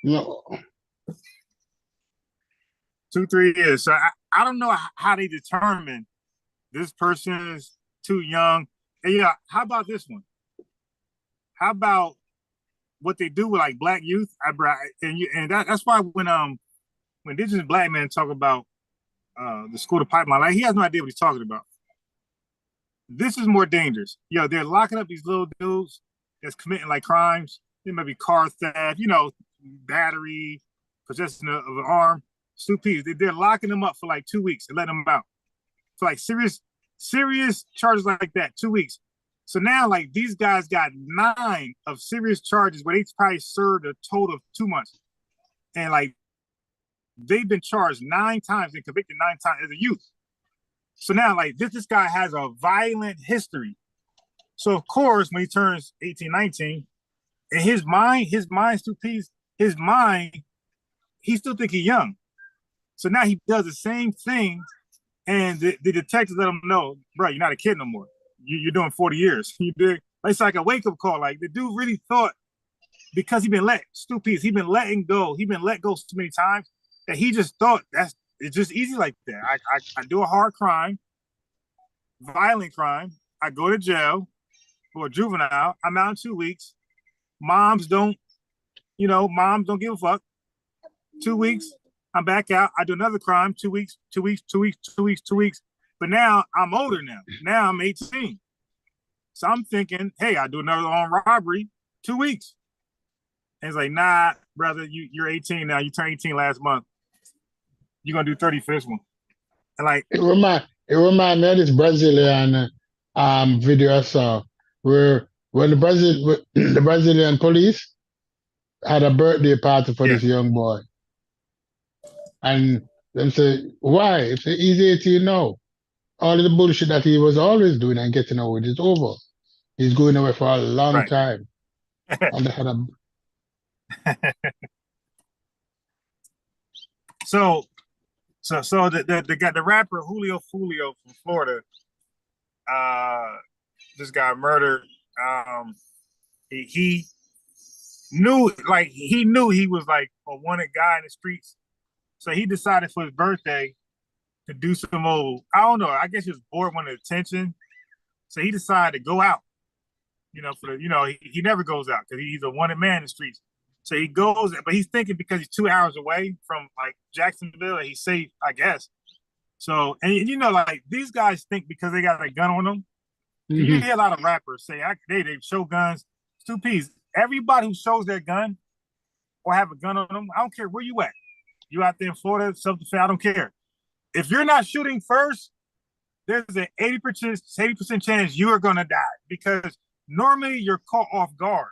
No. 2-3 years. So I don't know how they determine this person is too young. And yeah, how about this one? How about what they do with like black youth? That's why when indigenous black men talk about the school to pipeline, like he has no idea what he's talking about. This is more dangerous. They're locking up these little dudes that's committing like crimes. It might be car theft, battery, possession of an arm, stupid. They're locking them up for like 2 weeks and letting them out for like serious charges like that. 2 weeks. So now, like these guys got 9 of serious charges where they probably served a total of 2 months, and like they've been charged 9 times and convicted 9 times as a youth. So now, like this guy has a violent history. So of course, when he turns 18, 19, in his mind, stupid, his mind, he still think he's young. So now he does the same thing, and the detectives let him know, bro, you're not a kid no more. You're doing 40 years. You did. It's like a wake-up call. Like the dude really thought, because he's been let go. He's been let go so many times that he just thought it's just easy like that. I do a hard crime, violent crime. I go to jail for a juvenile. I'm out in 2 weeks. Moms don't give a fuck. 2 weeks, I'm back out. I do another crime. 2 weeks, 2 weeks, 2 weeks, 2 weeks, 2 weeks. But now I'm older now. Now I'm 18. So I'm thinking, hey, I do another armed robbery, 2 weeks. And it's like, nah, brother, you're 18 now. You turned 18 last month. You're gonna do 30 for this one. And like it remind me of this Brazilian video I saw where when the Brazilian police had a birthday party for this young boy. And them say, why? If he's 18 now, all of the bullshit that he was always doing and getting away is over. He's going away for a long time. And they had a So the rapper Julio Fulio from Florida just got murdered. He knew he was like a wanted guy in the streets. So he decided for his birthday to do some old, I don't know, I guess he was bored, wanted attention. So he decided to go out. He never goes out because he's a wanted man in the streets. So he goes, but he's thinking because he's 2 hours away from like Jacksonville, he's safe, I guess. So, and you know, like these guys think because they got a gun on them. You hear a lot of rappers say they show guns. It's two P's. Everybody who shows their gun or have a gun on them, I don't care where you at. You out there in Florida, self-defense, I don't care. If you're not shooting first, there's an 80% chance you are gonna die because normally you're caught off guard.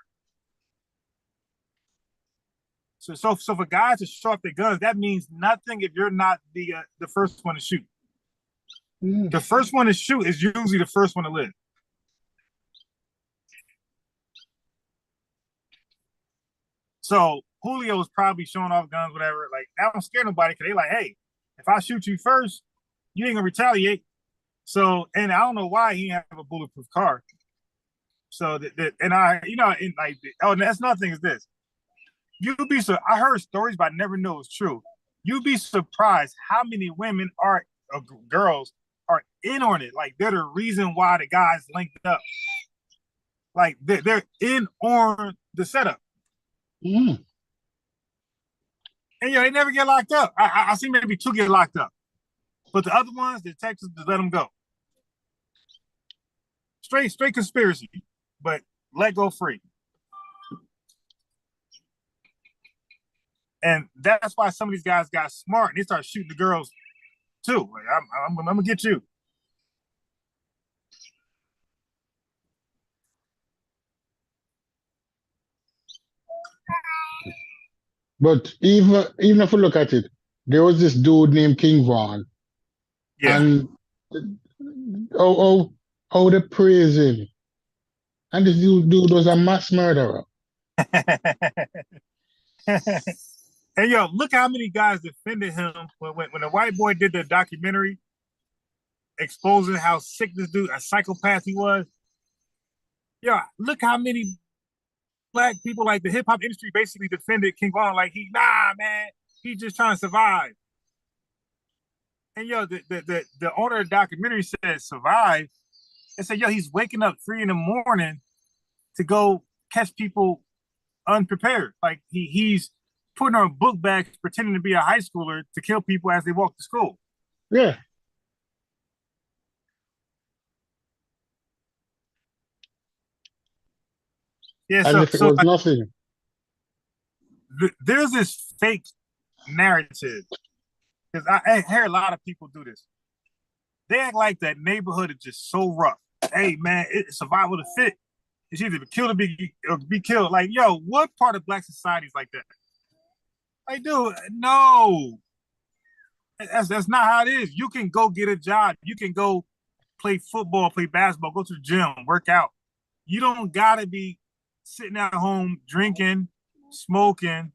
So for guys to show off their guns, that means nothing if you're not the first one to shoot. The first one to shoot is usually the first one to live. So Julio's probably showing off guns, whatever. Like, that don't scare nobody because they like, hey, if I shoot you first, you ain't gonna retaliate. So, and I don't know why he didn't have a bulletproof car. So and that's another thing is this. I heard stories, but I never know it's true. You'd be surprised how many women girls are in on it. Like, they're the reason why the guys linked up. Like, they're in on the setup. And they never get locked up. I see maybe 2 get locked up, but the other ones, the detectives just let them go. Straight conspiracy, but let go free. And that's why some of these guys got smart and they start shooting the girls too. Like, I'm gonna get you. But even if we look at it, there was this dude named King Von, and how they praise him, and this dude was a mass murderer. And yo, look how many guys defended him when the white boy did the documentary exposing how sick this dude, a psychopath he was. Yeah, look how many black people, like the hip hop industry, basically defended King Von. Like, man, he's just trying to survive. And yo, the owner of the documentary said survive. They said, yo, he's waking up 3 a.m. to go catch people unprepared. Like, he's putting on book bags, pretending to be a high schooler to kill people as they walk to school. Yeah. Yeah, and if it was like, nothing. There's this fake narrative, because I hear a lot of people do this. They act like that neighborhood is just so rough. Hey, man, it's survival of the fit. It's either to kill or be killed. Like, yo, what part of black society is like that? Like, dude, no. That's not how it is. You can go get a job. You can go play football, play basketball, go to the gym, work out. You don't gotta be sitting at home drinking, smoking,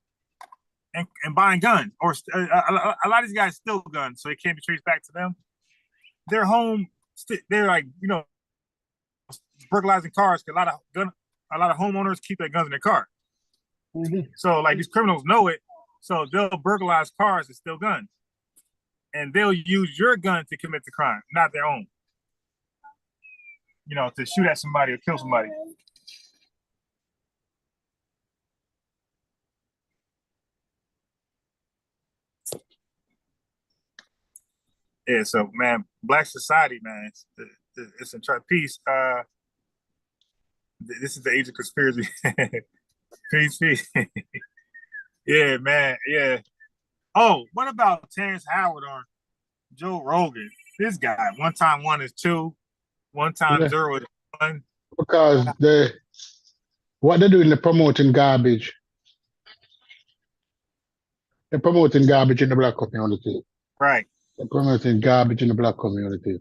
and buying guns. Or a lot of these guys steal guns, so it can't be traced back to them. They're home. They're like, burglarizing cars. A lot of homeowners keep their guns in their car. So, like, these criminals know it, so they'll burglarize cars and steal guns, and they'll use your gun to commit the crime, not their own. To shoot at somebody or kill somebody. Yeah, so, man, black society, man, it's a peace. This is the age of conspiracy. Peace. Yeah, man. Yeah. Oh, what about Terrence Howard on Joe Rogan? This guy, 1 × 1 is 2, 1 × 0 is 1. Because what they're doing, they're promoting garbage. They're promoting garbage in the black community. Right. They're promoting garbage in the black community.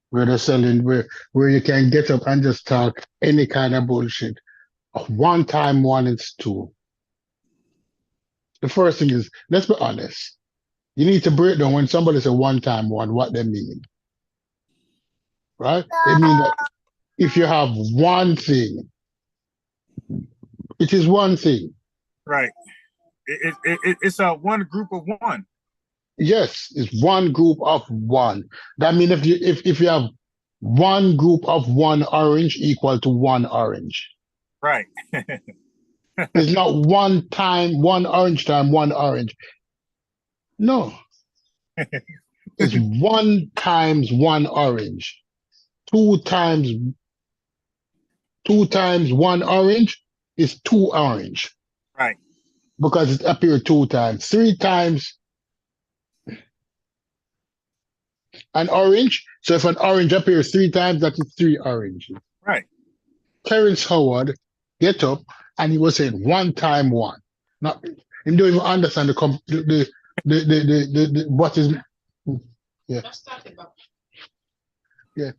Where they're selling, where you can get up and just talk any kind of bullshit. 1 × 1 is 2. The first thing is, let's be honest. You need to break down when somebody says 1 × 1, what they mean. Right? They mean that if you have one thing, it is one thing. Right. It's a one group of one. Yes, it's one group of one. That means if you have one group of 1 orange equal to 1 orange. Right. It's not 1 × 1 orange × 1 orange. No. is 1 times 1 orange. 2 times 1 orange is 2 orange. Right. Because it appeared 2 times. 3 times an orange. So if an orange appears 3 times, that is 3 oranges. Right. Terrence Howard get up and he was saying 1 time 1. Not he don't even understand the what is yeah. Yeah.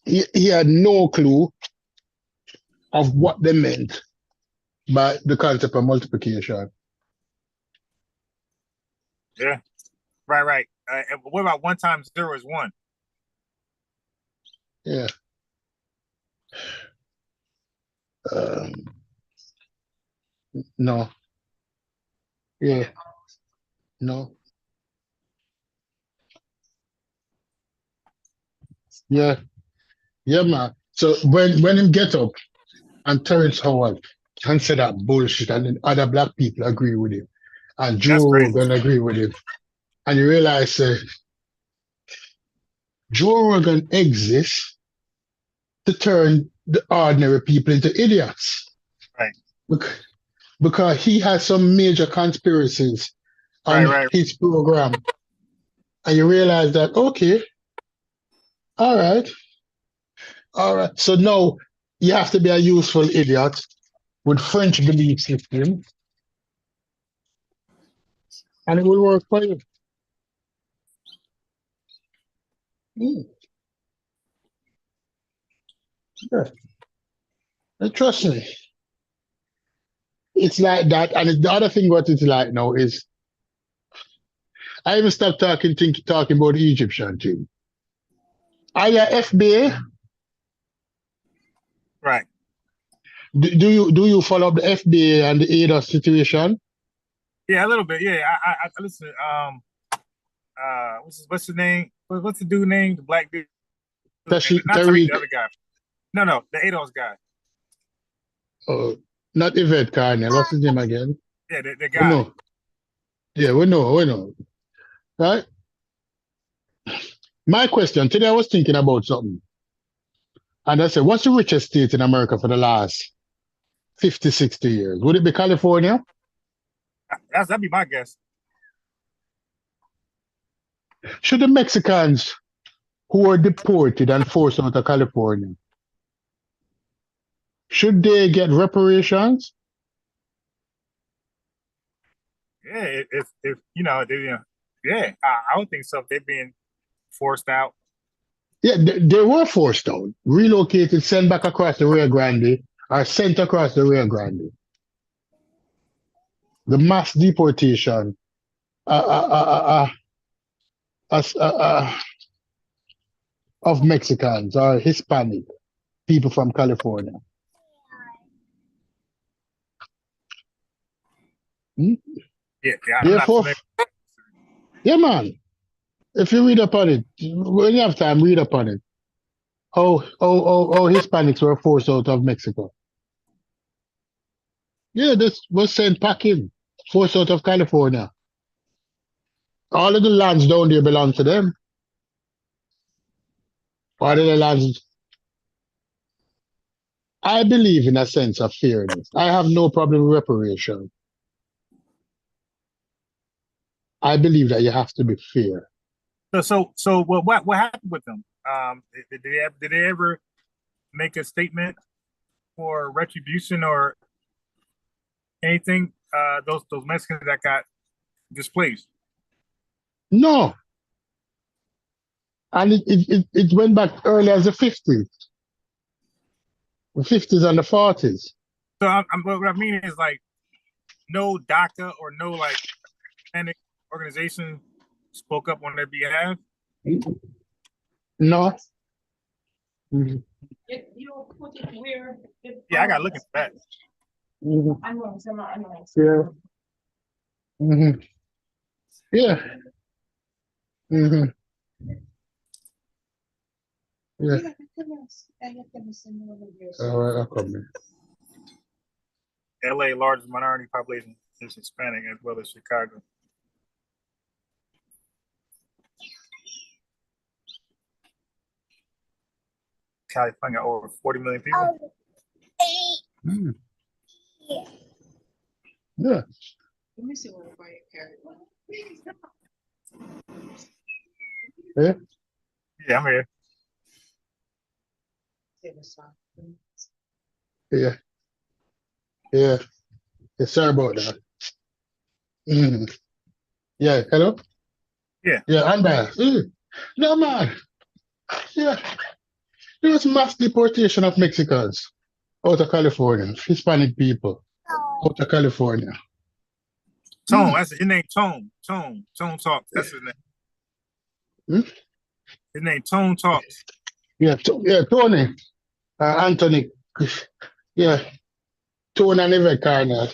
He had no clue of what they meant by the concept of multiplication. Yeah. Right. And what about 1 times 0 is 1? Yeah. No. Yeah. No. Yeah. Yeah, man. So when him get up and Terrence Howard can say that bullshit and then other black people agree with him and That's Joe crazy. Rogan agree with him and you realize Joe Rogan exists to turn the ordinary people into idiots. Right. Because he has some major conspiracies on Right. his program. And you realize that, okay, all right. So now you have to be a useful idiot with French belief system, and it will work for you. Yeah. And trust me. It's like that. And the other thing what it's like now is I even stopped talking about the Egyptian thing. Are you FBA? Right. Do you follow up the FBA and the ADOS situation? Yeah, a little bit. Yeah, I listen. What's the name? What's the dude name? The black dude. Not Tariq, the other guy. No, the ADOS guy. Oh, not Yvette Carney. What's his name again? Yeah, the guy. We know. Yeah, we know. Right? My question, today I was thinking about something. And I said, what's the richest state in America for the last 50, 60 years? Would it be California? That'd be my guess. Should the Mexicans who were deported and forced out of California, should they get reparations? Yeah, if yeah, I would think so. If they're being forced out. Yeah, they were forced out, relocated, sent back across the Rio Grande, or sent across the Rio Grande. The mass deportation of Mexicans or Hispanic people from California. Yeah, Therefore, yeah, man. If you read up on it, when you have time, read up on it. How Hispanics were forced out of Mexico. Yeah, this was sent packing, forced out of California. All of the lands down there belong to them. All of the lands. I believe in a sense of fairness. I have no problem with reparation. I believe that you have to be fair. So what happened with them? Did they ever make a statement for retribution or anything? Those Mexicans that got displaced. No. And it went back early as the 50s. The 50s and the 40s. So what I mean is like no DACA or no like Hispanic organization spoke up on their behalf. No. You put it where yeah, I gotta look at that. I know. Yeah. Mm-hmm. Yeah. Mm-hmm. Yeah. All right, I'll come in. LA largest minority population is Hispanic as well as Chicago. California got over 40 million people. Mm. Yeah. Let me see what I carry. Yeah. Yeah, I'm here. Yeah. Yeah. Yes, sorry about that. Mm. Yeah. Hello? Yeah. Yeah, I'm there. No, man. Yeah. There was mass deportation of Mexicans out of California, Hispanic people out of California. Tone, that's his name. Tone Talks. That's his name. Hmm? His name Tone Talks. Yeah, Tony, Anthony. Yeah, Tony and Yvette Carter.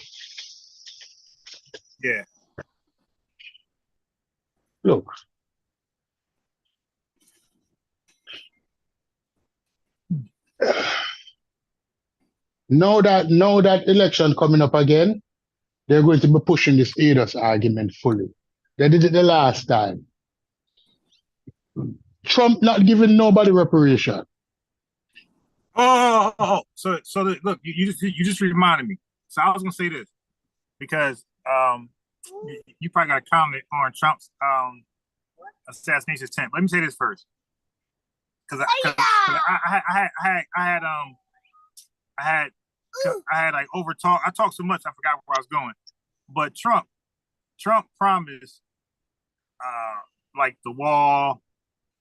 Yeah. Look. Now that election coming up again, they're going to be pushing this ADOS argument fully. They did it the last time. Trump not giving nobody reparation. So look, you just reminded me. So I was gonna say this because you probably got a comment on Trump's assassination attempt. Let me say this first, because I had like over talk. I talked so much I forgot where I was going. But Trump promised like the wall,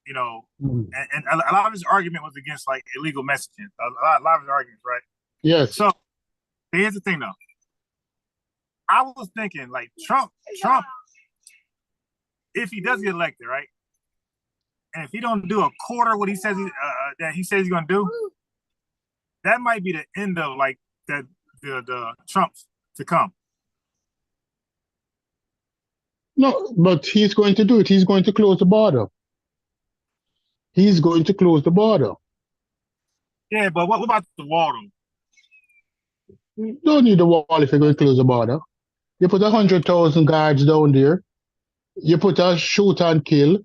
you know, and a lot of his argument was against like illegal messaging. A lot of his arguments, right? Yes. So here's the thing, though. I was thinking like Trump, if he does get elected, right, and if he don't do a quarter what he says that he says he's gonna do, that might be the end of like the Trumps to come. No, but he's going to do it. He's going to close the border. He's going to close the border. Yeah, but what about the wall, though? You don't need the wall if you're going to close the border. You put 100,000 guards down there. You put a shoot and kill.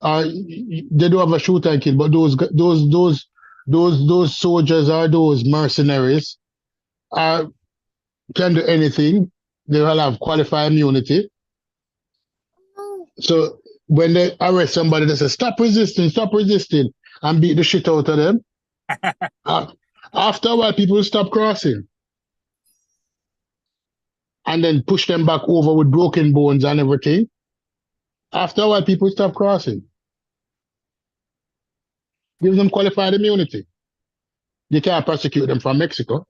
They do have a shoot and kill, but those soldiers or those mercenaries can do anything. They will have qualified immunity. So when they arrest somebody, they say, stop resisting, and beat the shit out of them. After a while, people stop crossing. And then push them back over with broken bones and everything. After a while, people stop crossing. Give them qualified immunity. They can't prosecute them from Mexico.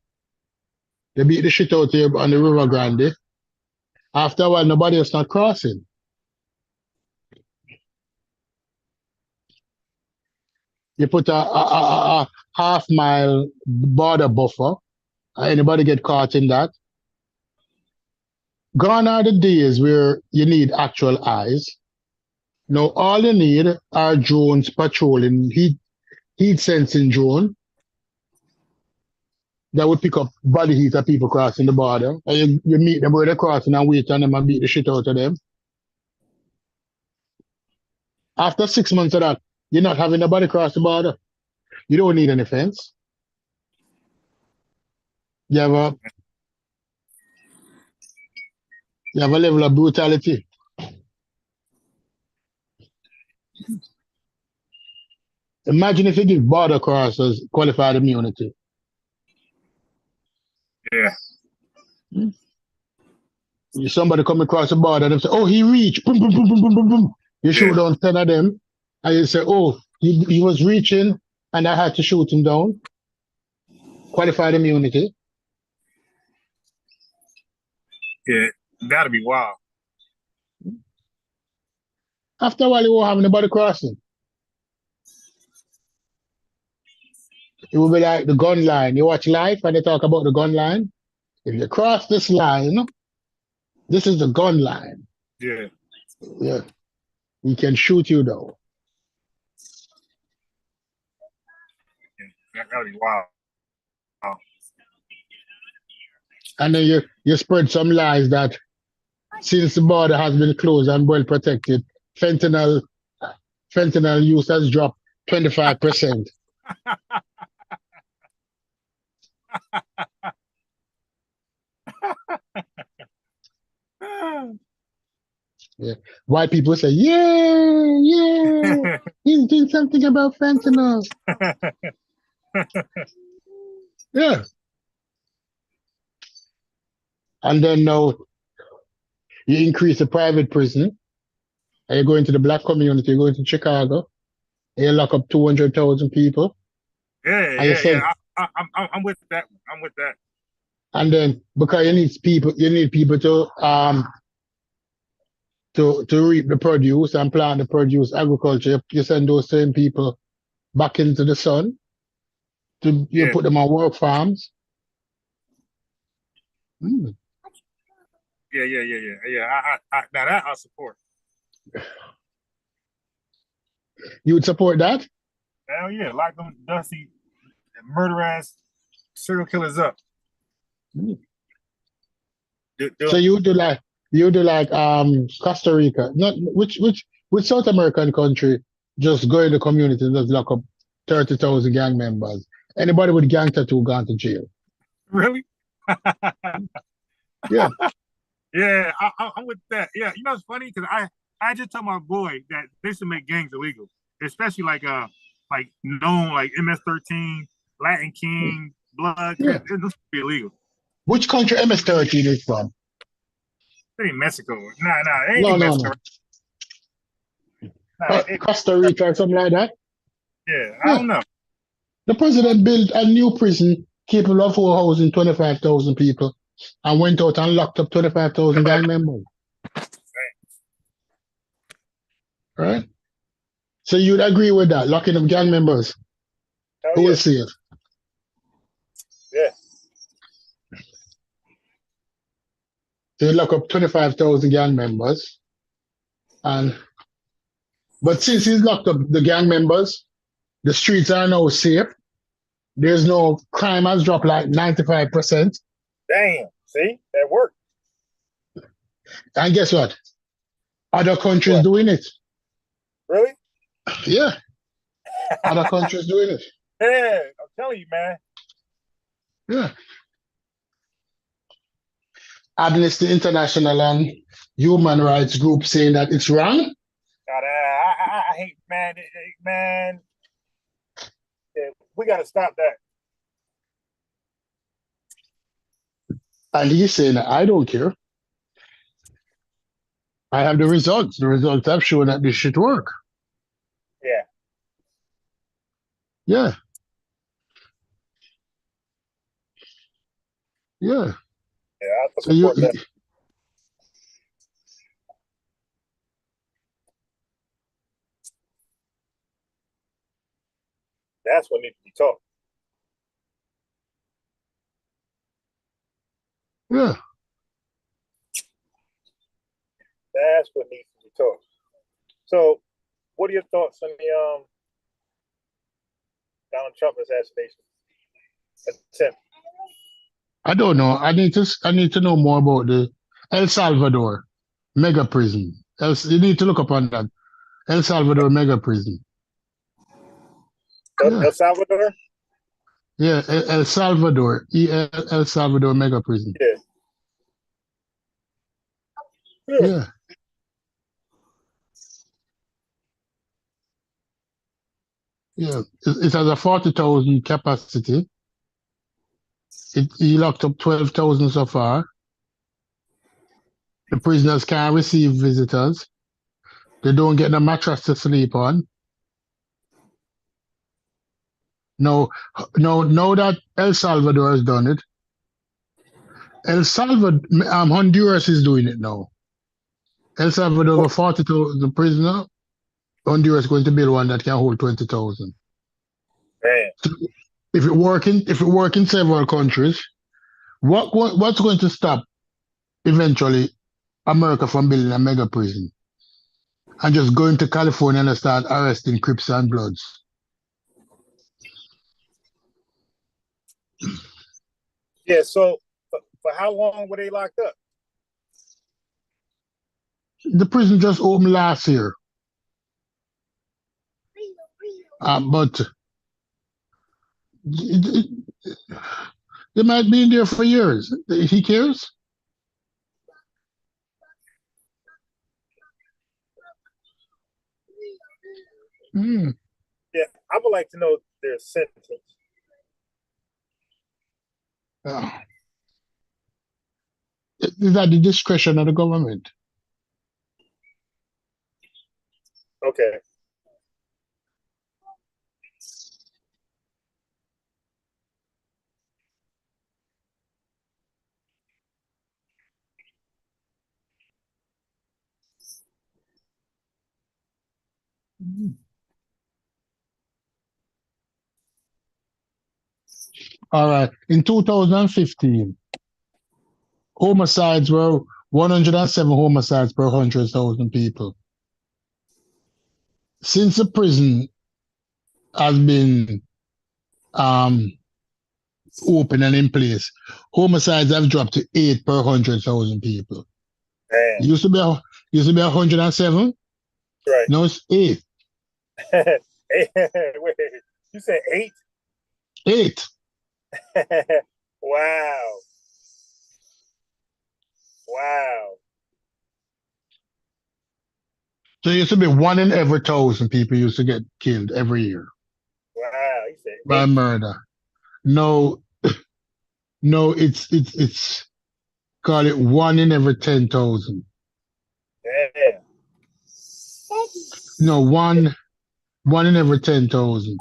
They beat the shit out here on the River Grande. After a while, nobody else not crossing. You put a half-mile border buffer. Anybody get caught in that? Gone are the days where you need actual eyes. Now, all you need are drones patrolling, heat sensing drone that would pick up body heat of people crossing the border. And you meet them where they're crossing and wait on them and beat the shit out of them. After 6 months of that, you're not having nobody cross the border. You don't need any fence. You have a level of brutality. Imagine if you give border crossers qualified immunity. Yeah. Somebody come across the border and they say, oh, he reached. Boom, boom, boom, boom, boom, boom, boom. You shoot down 10 of them. And you say, oh, he was reaching and I had to shoot him down. Qualified immunity. Yeah, that'd be wild. After a while, you won't have anybody crossing. It will be like the gun line. You watch Life and they talk about the gun line. If you cross this line, this is the gun line. Yeah. Yeah. We can shoot you down. Yeah, that'd be wild. Wow. And then you spread some lies that since the border has been closed and well protected, fentanyl use has dropped 25%. Yeah. White people say, yeah, he's doing something about fentanyl. Yeah. And then now you increase the private prison, and you go into the black community, you go into Chicago, and you lock up 200,000 people, and you send, I'm with that. I'm with that. and then because you need people to reap the produce and plant the produce, agriculture. You send those same people back into the sun. You Yeah. put them on work farms. Mm. Yeah. Now that I support. You would support that? Hell yeah, lock them dusty, murder ass serial killers up. Mm. So you do like Costa Rica, not which South American country just go in the community and just lock up 30,000 gang members. Anybody with gang tattoo gone to jail. Really? Yeah. Yeah, I'm with that. Yeah, you know it's funny because I just told my boy that they should make gangs illegal, especially like known like MS-13, Latin King, Blood. Yeah. It should be illegal. Which country MS-13 is from? It ain't Mexico. Nah, it ain't No. Mexico. Nah, Costa Rica or something like that? Yeah, I don't know. The president built a new prison capable of housing 25,000 people and went out and locked up 25,000 gang members. Right? So you'd agree with that, locking up gang members? Who will see it? Yeah. They lock up 25,000 gang members. But since he's locked up the gang members, the streets are now safe. There's no crime has dropped like 95%. Damn. See? That worked. And guess what? Other countries doing it. Really? Yeah. Other countries doing it. Yeah, I'm telling you, man. Yeah. Amnesty International and human rights groups saying that it's wrong. God, I hate, man. Yeah, we got to stop that. And he's saying, I don't care. I have the results. The results have shown that this should work. Yeah. Yeah. Yeah. Yeah, I support that. That's what needs to be taught. Yeah. That's what needs to be taught. So, what are your thoughts on the Donald Trump assassination attempt? I don't know. I need to know more about the El Salvador mega prison. You need to look up on that. El Salvador mega prison. El Salvador? Yeah, El Salvador. El Salvador mega prison. Yeah. Yeah. Yeah. It has a 40,000 capacity. He locked up 12,000 so far. The prisoners can't receive visitors. They don't get a mattress to sleep on. No, that El Salvador has done it. Honduras is doing it now. El Salvador with 40,000 prisoners. Honduras is going to build one that can hold 20,000. So if it work in several countries, what's going to stop eventually America from building a mega prison and just going to California and start arresting Crips and Bloods? Yeah, so for how long were they locked up? The prison just opened last year. But They might be in there for years. He cares. Hmm. Yeah, I would like to know their sentence. Is at the discretion of the government. Okay. All right. In 2015, homicides were 107 homicides per 100,000 people. Since the prison has been open and in place, homicides have dropped to 8 per 100,000 people. Man. It used to be 107. Right. Now it's 8. Wait, you said 8? 8. Wow. Wow. So it used to be 1 in every 1,000 people used to get killed every year. Wow. You said By 8. murder. No, it's call it 1 in every 10,000. Yeah. No, one in every 10,000.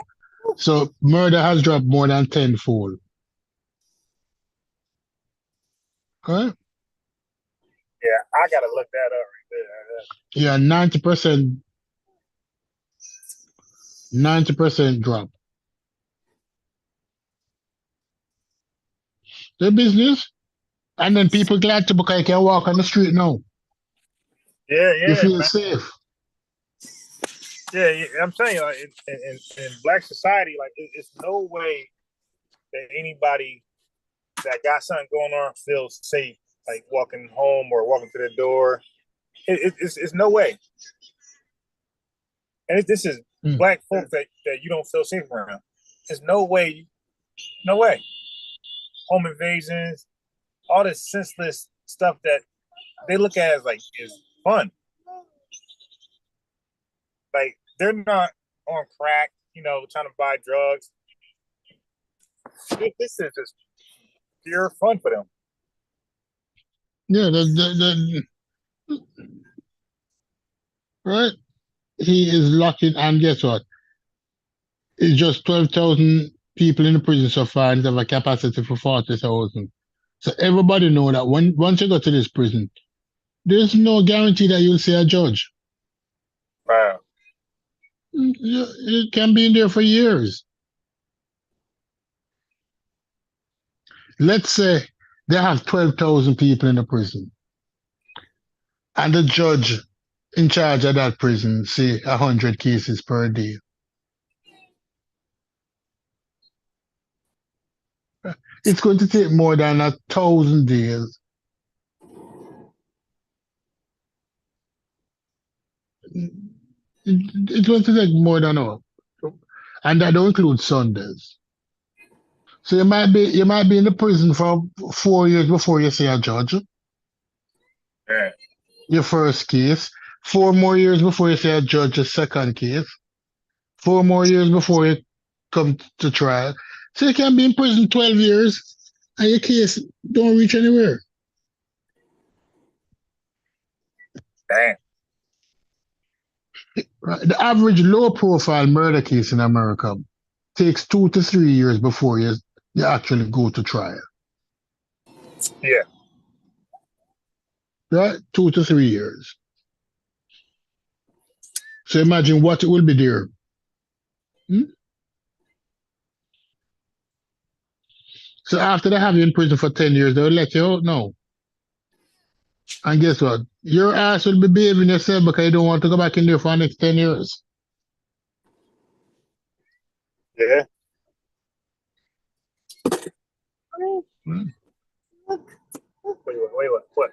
So murder has dropped more than tenfold. Okay? Yeah, I gotta look that up right there. Yeah, 90%. 90% drop. Their business. And then people glad to because they can walk on the street now. Yeah, You yeah, feel man. safe. Yeah, yeah, I'm telling you, like, in black society, like it's no way that anybody that got something going on feels safe, like walking home or walking to the door. It's no way. And this is black folks that you don't feel safe around. There's no way, no way. Home invasions, all this senseless stuff that they look at as like is fun. Like they're not on crack, trying to buy drugs. This is just pure fun for them. Yeah, right? He is locked in, and guess what? It's just 12,000 people in the prison so far and they have a capacity for 40,000. So everybody know that once you go to this prison, there's no guarantee that you'll see a judge. Wow. It can be in there for years. Let's say they have 12,000 people in the prison, and the judge in charge of that prison see 100 cases per day. It's going to take more than 1,000 days. It's going to take more than all, and that don't include Sundays. So you might be in the prison for 4 years before you see a judge. Yeah. Your first case. 4 more years before you see a judge, your second case. 4 more years before you come to trial. So you can be in prison 12 years and your case don't reach anywhere. Damn. Right. The average low-profile murder case in America takes 2 to 3 years before you actually go to trial. Yeah. Right? 2 to 3 years. So imagine what it will be there. So after they have you in prison for 10 years, they'll let you out now. And guess what? Your ass will be behaving yourself because you don't want to go back in there for the next 10 years. Yeah. Wait, what?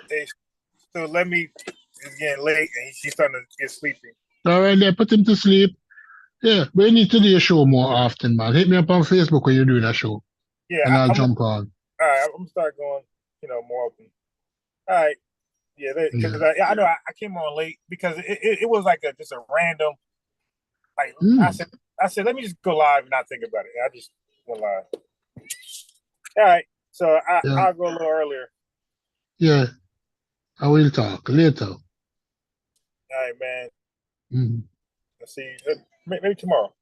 Hey, So let me. It's getting late, and she's starting to get sleepy. All right, then put him to sleep. Yeah, we need to do a show more often, man. Hit me up on Facebook when you do that show, Yeah, and I'll I'm jump on. all right. I'm gonna start going, more often. All right. Yeah, because Yeah. I know I came on late because it was like just a random. Like Mm. I said, let me just go live and not think about it. I just went live. All right. So Yeah, I'll go a little earlier. yeah. I will talk later. All right, man. Mhm. I'll see you maybe tomorrow.